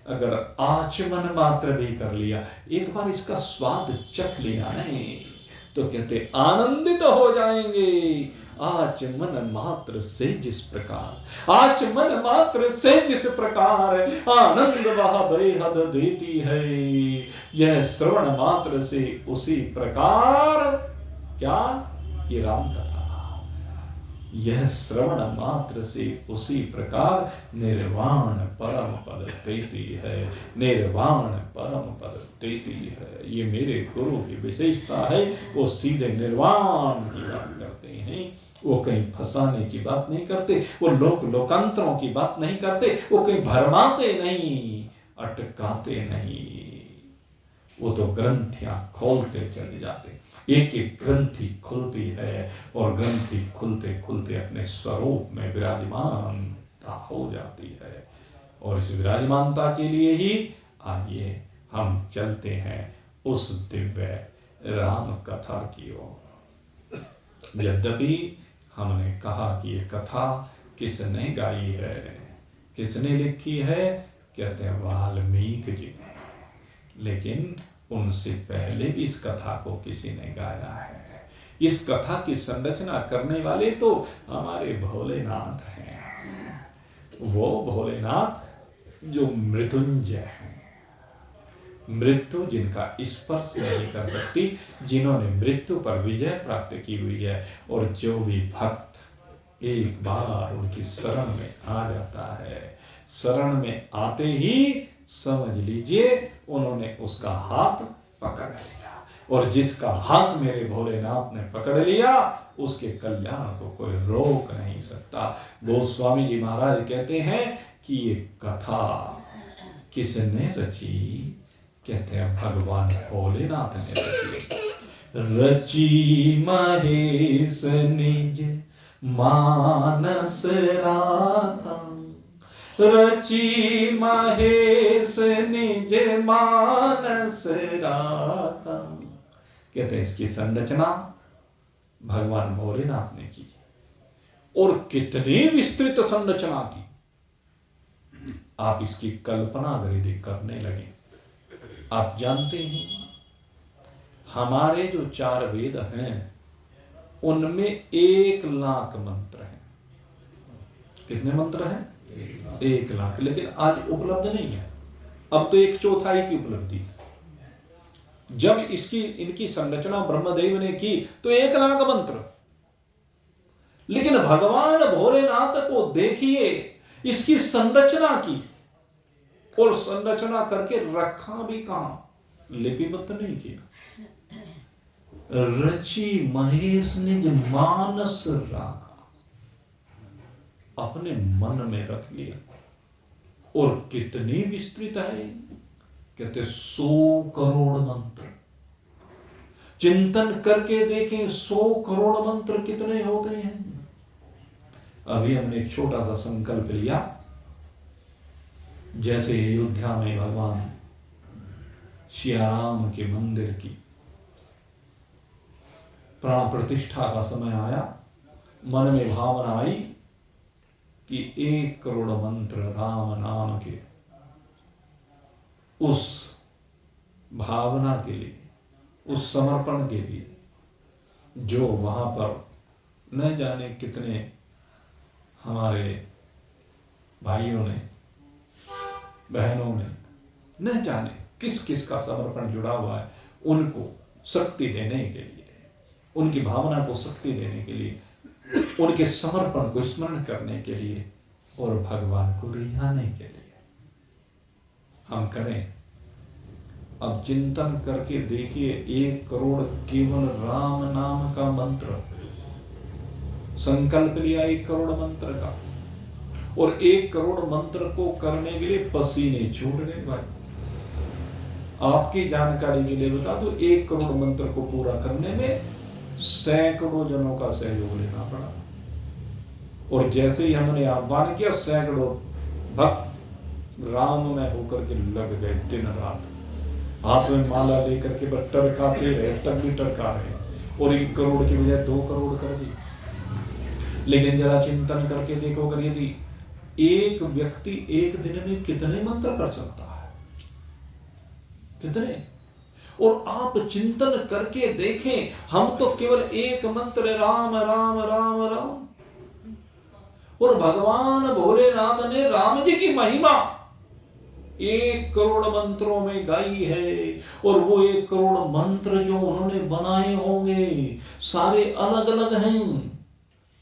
A: अगर आचमन मात्र भी कर लिया, एक बार इसका स्वाद चख लिया नहीं, तो कहते आनंदित हो जाएंगे। आचमन मात्र से जिस प्रकार, आचमन मात्र से जिस प्रकार आनंद वह बेहद देती है, यह श्रवण मात्र से उसी प्रकार, क्या ये राम कथा, यह श्रवण मात्र से उसी प्रकार निर्वाण परम पद देती है, निर्वाण परम पद देती है। ये मेरे गुरु की विशेषता है, वो सीधे निर्वाण की बात करते हैं, वो कहीं फंसाने की बात नहीं करते, वो लोकांतरों की बात नहीं करते, वो कहीं भरमाते नहीं, अटकाते नहीं, वो तो ग्रंथियां खोलते चले जाते, एक एक ग्रंथि खुलती है और ग्रंथि खुलते खुलते अपने स्वरूप में विराजमानता हो जाती है। और इस विराजमानता के लिए ही आइए हम चलते हैं उस दिव्य राम कथा की ओर। यद्यपि हमने कहा कि ये कथा किसने गाई है, किसने लिखी है, कहते हैं वाल्मीकि जी ने, लेकिन उनसे पहले भी इस कथा को किसी ने गाया है। इस कथा की संरचना करने वाले तो हमारे भोलेनाथ हैं, वो भोलेनाथ जो मृत्युंजय हैं, मृत्यु जिनका स्पर्श नहीं कर सकती, जिन्होंने मृत्यु पर विजय प्राप्त की हुई है, और जो भी भक्त एक बार उनकी शरण में आ जाता है, शरण में आते ही समझ लीजिए उन्होंने उसका हाथ पकड़ लिया, और जिसका हाथ मेरे भोलेनाथ ने पकड़ लिया उसके कल्याण को कोई रोक नहीं सकता। गोस्वामी जी महाराज कहते हैं कि ये कथा किसने रची, कहते हैं भगवान भोलेनाथ ने रची। रची महेश निज मानस राधा, रची महेश निज मानस राधा, कहते हैं इसकी संरचना भगवान भोलेनाथ ने की, और कितनी विस्तृत संरचना की, आप इसकी कल्पना अगर यदि करने लगे, आप जानते हैं हमारे जो 4 वेद हैं उनमें 1,00,000 मंत्र हैं। कितने मंत्र हैं? 1,00,000, लेकिन आज उपलब्ध नहीं है। अब तो 1/4 की उपलब्धि। जब इनकी संरचना ब्रह्मदेव ने की तो 1,00,000 मंत्र, लेकिन भगवान भोलेनाथ को देखिए इसकी संरचना की, और संरचना करके रखा भी कहां, लिपिबद्ध नहीं किया। रची महेश निज मानस राखा, अपने मन में रख लिया, और कितनी विस्तृत है, कहते 100 करोड़ मंत्र। चिंतन करके देखें 100 करोड़ मंत्र कितने होते हैं। अभी हमने एक छोटा सा संकल्प लिया, जैसे अयोध्या में भगवान सियाराम के मंदिर की प्राण प्रतिष्ठा का समय आया, मन में भावना आई कि 1 करोड़ मंत्र राम नाम के, उस भावना के लिए, उस समर्पण के लिए, जो वहां पर न जाने कितने हमारे भाइयों ने, बहनों ने, न जाने किस किस का समर्पण जुड़ा हुआ है, उनको शक्ति देने के लिए, उनकी भावना को शक्ति देने के लिए, उनके समर्पण को स्मरण करने के लिए, और भगवान को रिझाने के लिए हम करें। अब चिंतन करके देखिए 1 करोड़ केवल राम नाम का मंत्र, संकल्प लिया 1 करोड़ मंत्र का, और 1 करोड़ मंत्र को करने के लिए पसीने छूट गए भाई। आपकी जानकारी के लिए बता दो, 1 करोड़ मंत्र को पूरा करने में सैकड़ों जनों का सहयोग लेना पड़ा, और जैसे ही हमने आह्वान किया सैकड़ों भक्त राम में होकर के लग गए दिन रात, हाथ में माला लेकर के बस टरकाते रहे, तब भी टरका रहे, और 1 करोड़ की बजाय 2 करोड़ कर दी। लेकिन जरा चिंतन करके देखो, अगर यदि एक व्यक्ति एक दिन में कितने मंत्र कर सकता है, कितने? और आप चिंतन करके देखें, हम तो केवल एक मंत्र राम राम राम राम, और भगवान भोलेनाथ ने राम जी की महिमा 1 करोड़ मंत्रों में गाई है। और वो 1 करोड़ मंत्र जो उन्होंने बनाए होंगे सारे अलग अलग हैं,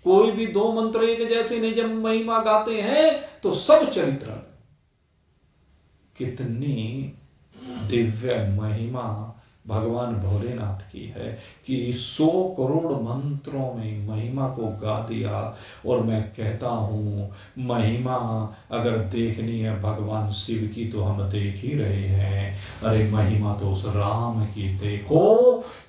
A: कोई भी 2 मंत्र एक जैसे नहीं। जब महिमा गाते हैं तो सब चरित्र, कितनी दिव्य महिमा भगवान भोलेनाथ की है कि 100 करोड़ मंत्रों में महिमा को गा दिया। और मैं कहता हूं, महिमा अगर देखनी है भगवान शिव की तो हम देख ही रहे हैं। अरे महिमा तो उस राम की देखो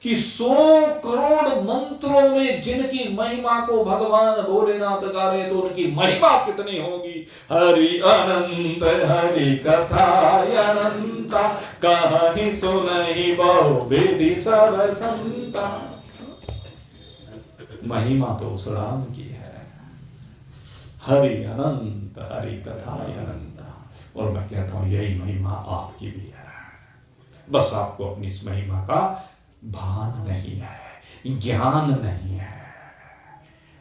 A: कि 100 करोड़ मंत्रों में जिनकी महिमा को भगवान भोलेनाथ गा रहे तो उनकी महिमा कितनी होगी। हरि अनंत हरि कथा अनंता, कहीं सुनहि बहु विधि सब संता। महिमा तो उस राम की है। हरि अनंत हरि कथा अनंता। और मैं कहता हूं यही महिमा आपकी भी है, बस आपको अपनी इस महिमा का भान नहीं है, ज्ञान नहीं है।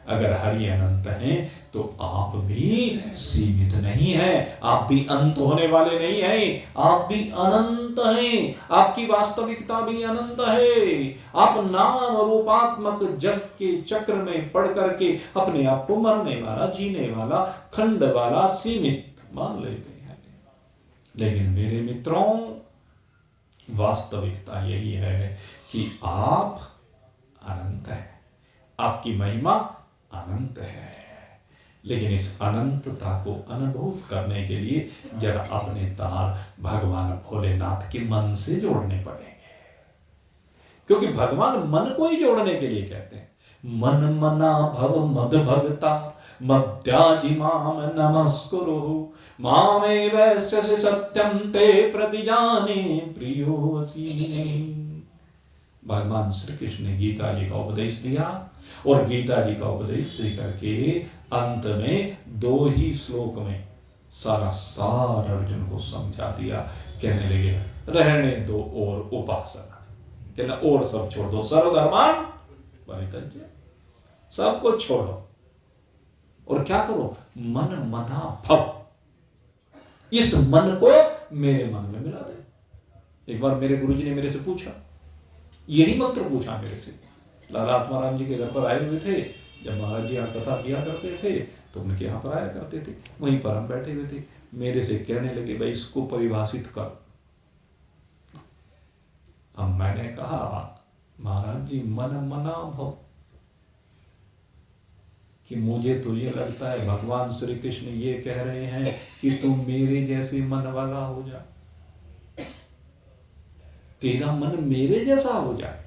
A: अगर हरि अनंत हैं तो आप भी सीमित नहीं है, आप भी अंत होने वाले नहीं हैं, आप भी अनंत हैं, आपकी वास्तविकता भी अनंत है। आप नाम रूपात्मक जग के चक्र में पड़ करके अपने आप को मरने वाला, जीने वाला, खंड वाला, सीमित मान लेते हैं। लेकिन मेरे मित्रों, वास्तविकता यही है कि आप अनंत हैं, आपकी महिमा अनंत है। लेकिन इस अनंतता को अनुभव करने के लिए जरा अपने तार भगवान भोलेनाथ के मन से जोड़ने पड़ेंगे, क्योंकि भगवान मन को ही जोड़ने के लिए कहते हैं। मन मना भव मद भगता मद्याजिमाम नमस्कुरु मामे वैश्य सत्यम ते प्रतिजाने प्रियोसी। भगवान श्री कृष्ण ने गीता जी का उपदेश दिया, और गीता जी का उपदेश दे करके अंत में 2 ही श्लोक में सारा सार अर्जुन को समझा दिया। कहने लगे रहने दो और उपासना, कहना और सब छोड़ दो, सर्वधर्मान् परित्यज्य, सबको छोड़ो और क्या करो, मन मना भव, इस मन को मेरे मन में मिला दे। एक बार मेरे गुरुजी ने मेरे से पूछा, यही मंत्र पूछा मेरे से। लाला आत्माराम जी के घर पर आए हुए थे, जब महाराज जी यहाँ कथा किया करते थे तो उनके यहाँ पर आया करते थे, वहीं पर हम बैठे हुए थे। मेरे से कहने लगे भाई इसको परिभाषित कर। अब मैंने कहा महाराज जी मन मना भव, कि मुझे तो ये लगता है भगवान श्री कृष्ण ये कह रहे हैं कि तुम मेरे जैसे मन वाला हो जा, तेरा मन मेरे जैसा हो जाए।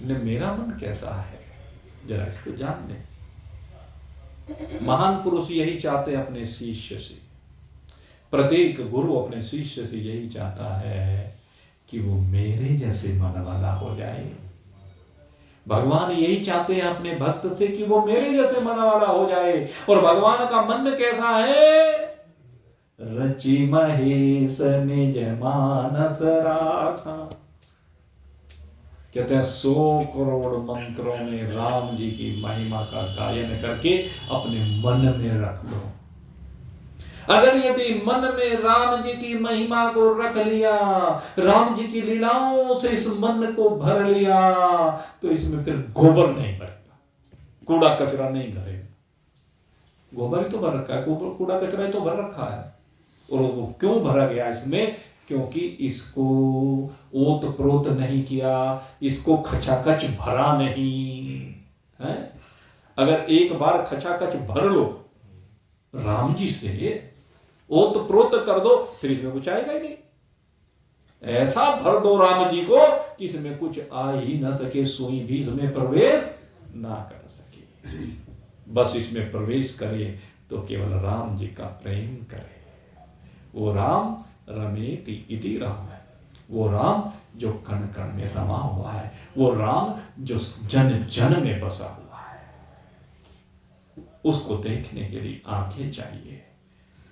A: मेरा मन कैसा है जरा इसको जान ले। महान पुरुष यही चाहते हैं अपने शिष्य से, प्रत्येक गुरु अपने शिष्य से यही चाहता है कि वो मेरे जैसे मन वाला हो जाए। भगवान यही चाहते हैं अपने भक्त से कि वो मेरे जैसे मन वाला हो जाए। और भगवान का मन कैसा है, रचि महेश निज मानस राखा। कहते हैं 100 करोड़ मंत्रों में राम जी की महिमा का गायन करके अपने मन में रख लो। अगर यदि मन में राम जी की महिमा को रख लिया, राम जी की लीलाओं से इस मन को भर लिया, तो इसमें फिर गोबर नहीं भरेगा, कूड़ा कचरा नहीं भरेगा। गोबर ही तो भर रखा है, कूड़ा कचरा ही तो भर रखा है। और वो क्यों भरा गया इसमें, क्योंकि इसको ओत प्रोत नहीं किया, इसको खचाखच भरा नहीं है। अगर एक बार खचाखच भर लो राम जी से, ओत प्रोत कर दो, फिर इसमें कुछ आएगा ही नहीं। ऐसा भर दो राम जी को कि इसमें कुछ आ ही ना सके, सुई भी इसमें प्रवेश ना कर सके। बस इसमें प्रवेश करे तो केवल राम जी का प्रेम करे। वो राम रमेति इति राम है, वो राम जो कण कण में रमा हुआ है, वो राम जो जन जन में बसा हुआ है। उसको देखने के लिए आंखें चाहिए,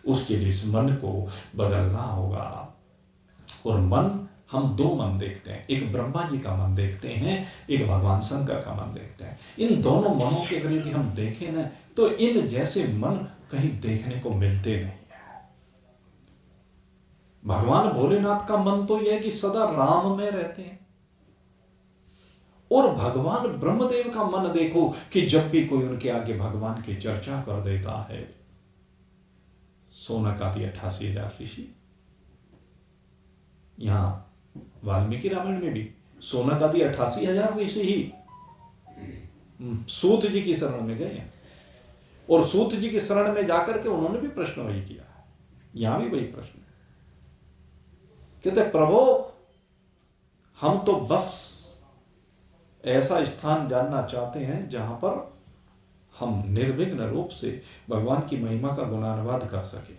A: उसके लिए इस मन को बदलना होगा। और मन, हम दो मन देखते हैं, एक ब्रह्मा जी का मन देखते हैं, एक भगवान शंकर का मन देखते हैं। इन दोनों मनों के अगर यदि हम देखें ना, तो इन जैसे मन कहीं देखने को मिलते नहीं है। भगवान भोलेनाथ का मन तो यह है कि सदा राम में रहते हैं, और भगवान ब्रह्मदेव का मन देखो कि जब भी कोई उनके आगे भगवान की चर्चा कर देता है, सोनक आदि 88,000 ऋषि, यहां वाल्मीकि रामायण में भी सोनक आदि 88,000 ऋषि ही सूत जी की शरण में गए, और सूत जी की शरण में जाकर के उन्होंने भी प्रश्न वही किया। यहां भी वही प्रश्न कहते, प्रभु हम तो बस ऐसा स्थान जानना चाहते हैं जहां पर हम निर्विघ्न रूप से भगवान की महिमा का गुणानुवाद कर सके।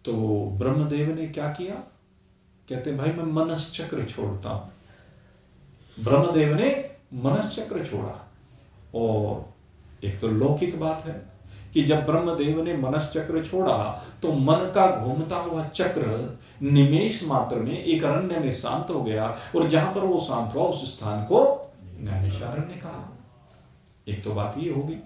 A: तो ब्रह्मदेव ने क्या किया? कहते भाई मैं मनश्चक्र छोड़ता हूं। ब्रह्मदेव ने मनश्चक्र छोड़ा। और एक तो लौकिक बात है कि जब ब्रह्मदेव ने मनश्चक्र छोड़ा तो मन का घूमता हुआ चक्र निमेष मात्र में एक अरण्य में शांत हो गया, और जहां पर वो शांत हुआ उस स्थान को नैमिषारण्य कहा। एक तो बात ये होगी।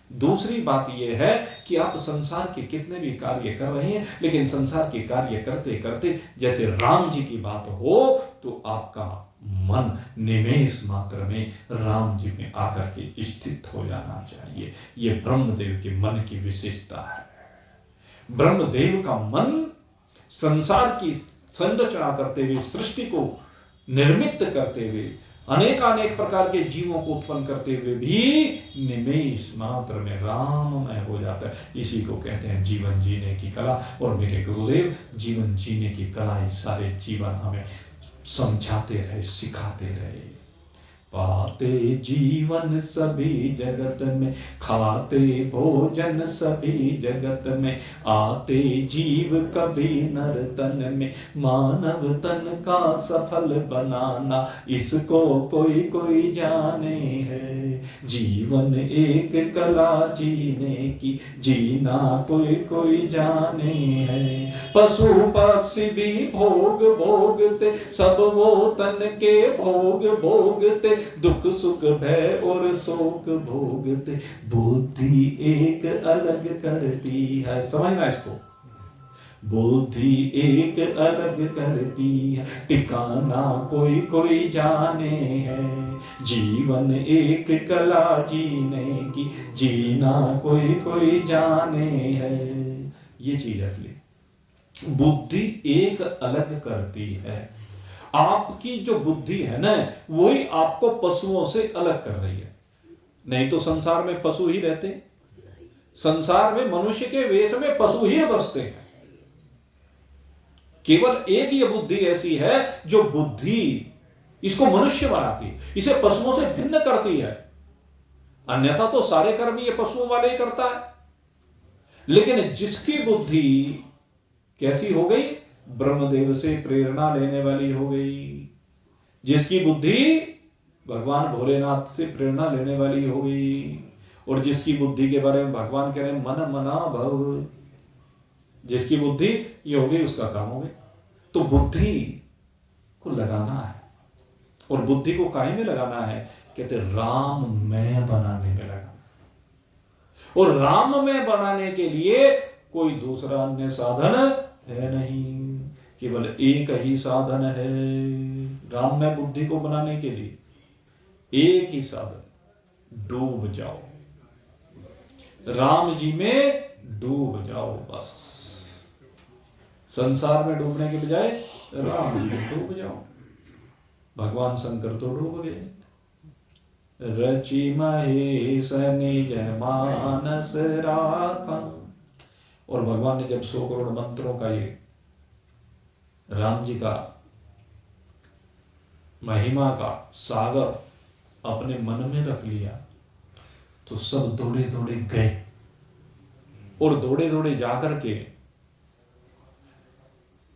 A: दूसरी बात यह है कि आप संसार के कितने भी कार्य कर रहे हैं, लेकिन संसार के कार्य करते करते जैसे राम जी की बात हो तो आपका मन निमेष मात्र में राम जी में आकर के स्थित हो जाना चाहिए। ये ब्रह्मदेव के मन की विशेषता है। ब्रह्मदेव का मन संसार की संरचना करते हुए, सृष्टि को निर्मित करते हुए, अनेक प्रकार के जीवों को उत्पन्न करते हुए भी निमेष मात्र में राममय हो जाता है। इसी को कहते हैं जीवन जीने की कला। और मेरे गुरुदेव जीवन जीने की कला ही सारे जीवन हमें समझाते रहे, सिखाते रहे। पाते जीवन सभी जगत में, खाते भोजन सभी जगत में, आते जीव कभी नर तन में, मानव तन का सफल बनाना इसको कोई कोई जाने है। जीवन एक कला जीने की, जीना कोई कोई जाने है। पशु पक्षी भी भोग भोगते, सब वो तन के भोग भोगते, दुख सुख भय और शोक भोगते, बुद्धि एक अलग करती है। समझना इसको, बुद्धि एक अलग करती है, ठिकाना कोई कोई जाने है। जीवन एक कला जीने की, जीना कोई कोई जाने है। ये चीज असली बुद्धि एक अलग करती है। आपकी जो बुद्धि है ना, वही आपको पशुओं से अलग कर रही है। नहीं तो संसार में पशु ही रहते, संसार में मनुष्य के वेश में पशु ही बसते हैं। केवल एक ये बुद्धि ऐसी है जो बुद्धि इसको मनुष्य बनाती है, इसे पशुओं से भिन्न करती है। अन्यथा तो सारे कर्म ये पशुओं वाले ही करता है। लेकिन जिसकी बुद्धि कैसी हो गई, ब्रह्मदेव से प्रेरणा लेने वाली हो गई, जिसकी बुद्धि भगवान भोलेनाथ से प्रेरणा लेने वाली हो गई, और जिसकी बुद्धि के बारे में भगवान कह रहे हैं मन मना भव, जिसकी बुद्धि ये हो गई उसका काम हो गया। तो बुद्धि को लगाना है, और बुद्धि को काहे में लगाना है? कहते राम में बनाने में लगाना। और राम में बनाने के लिए कोई दूसरा अन्य साधन है नहीं, केवल एक ही साधन है राम में बुद्धि को बनाने के लिए। एक ही साधन, डूब जाओ, राम जी में डूब जाओ। बस संसार में डूबने के बजाय राम जी में डूब जाओ। भगवान शंकर तो डूब गए। रचि महेश निज मानस राखा। और भगवान ने जब 100 करोड़ मंत्रों का ये राम जी का महिमा का सागर अपने मन में रख लिया, तो सब दौड़े दौड़े गए, और दौड़े दौड़े जाकर के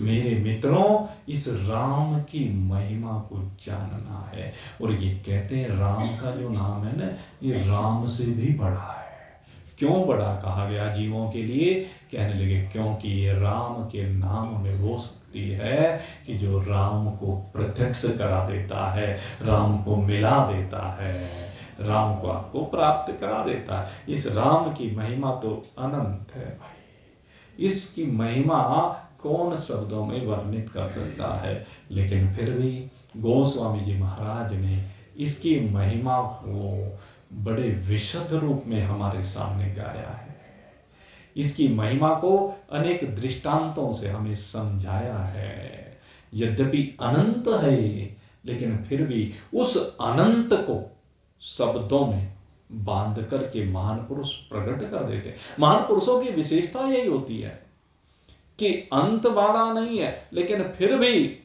A: मेरे मित्रों, इस राम की महिमा को जानना है। और ये कहते हैं राम का जो नाम है ना, ये राम से भी बड़ा है। क्यों बड़ा कहा गया जीवों के लिए? कहने लगे क्योंकि ये राम के नाम में वो शक्ति है कि जो राम को प्रत्यक्ष करा देता है, राम को मिला देता है, राम को आपको प्राप्त करा देता है। इस राम की महिमा तो अनंत है भाई। इसकी महिमा कौन शब्दों में वर्णित कर सकता है? लेकिन फिर भी गोस्वामी जी महाराज ने इसकी महिमा को बड़े विशद रूप में हमारे सामने गाया है। इसकी महिमा को अनेक दृष्टांतों से हमें समझाया है। यद्यपि अनंत है, लेकिन फिर भी उस अनंत को शब्दों में बांध करके महान पुरुष प्रकट कर देते। महान पुरुषों की विशेषता यही होती है कि अंत वाला नहीं है, लेकिन फिर भी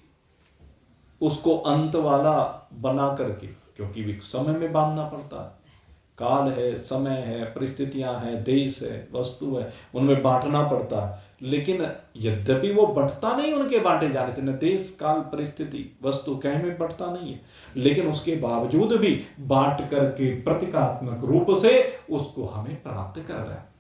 A: उसको अंत वाला बना करके, क्योंकि समय में बांधना पड़ता है, काल है, समय है, परिस्थितियां हैं, देश है, वस्तु है, उनमें बांटना पड़ता है। लेकिन यद्यपि वो बढ़ता नहीं उनके बांटे जाने से, न देश काल परिस्थिति वस्तु कहीं में बढ़ता नहीं है, लेकिन उसके बावजूद भी बांट करके प्रतीकात्मक रूप से उसको हमें प्राप्त कर रहा है।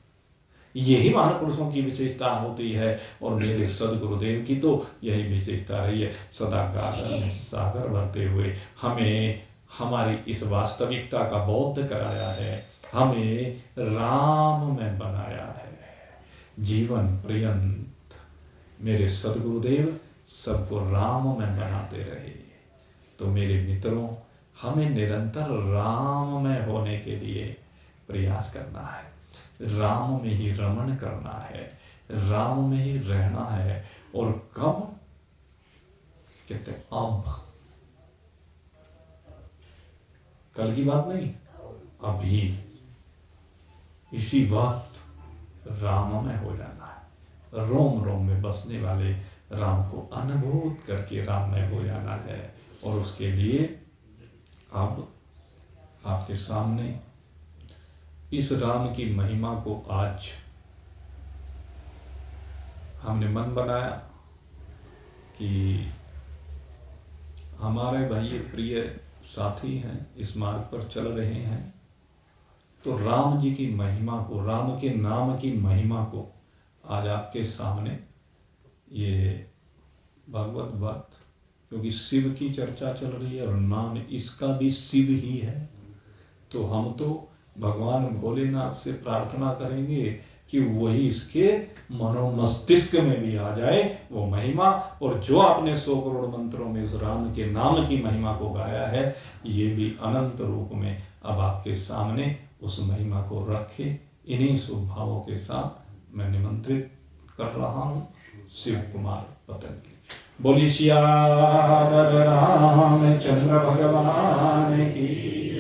A: यही महान पुरुषों की विशेषता होती है। और मेरे सदगुरुदेव की तो यही विशेषता रही है, सदा गागर में सागर भरते हुए हमें हमारी इस वास्तविकता का बोध कराया है, हमें राम में बनाया है। जीवन पर्यंत मेरे सदगुरुदेव सबको राम में बनाते रहे। तो मेरे मित्रों, हमें निरंतर राम में होने के लिए प्रयास करना है, राम में ही रमण करना है, राम में ही रहना है। और कब? कहते अब, कल की बात नहीं, अभी इसी वक्त राम में हो जाना है। रोम रोम में बसने वाले राम को अनुभूत करके राम में हो जाना है। और उसके लिए अब आपके सामने इस राम की महिमा को आज हमने मन बनाया कि हमारे भाई प्रिय साथी हैं, इस मार्ग पर चल रहे हैं, तो राम जी की महिमा को, राम के नाम की महिमा को आज आपके सामने ये भागवत बात, क्योंकि शिव की चर्चा चल रही है और नाम इसका भी शिव ही है, तो हम तो भगवान भोलेनाथ से प्रार्थना करेंगे कि वही इसके मनोमस्तिष्क में भी आ जाए वो महिमा। और जो आपने 100 करोड़ मंत्रों में उस राम के नाम की महिमा को गाया है, ये भी अनंत रूप में अब आपके सामने उस महिमा को रखे। इन्हीं शुभ भावों के साथ मैं निमंत्रित कर रहा हूँ शिव कुमार पतंजलि। बोलिए सियावर रामचंद्र भगवान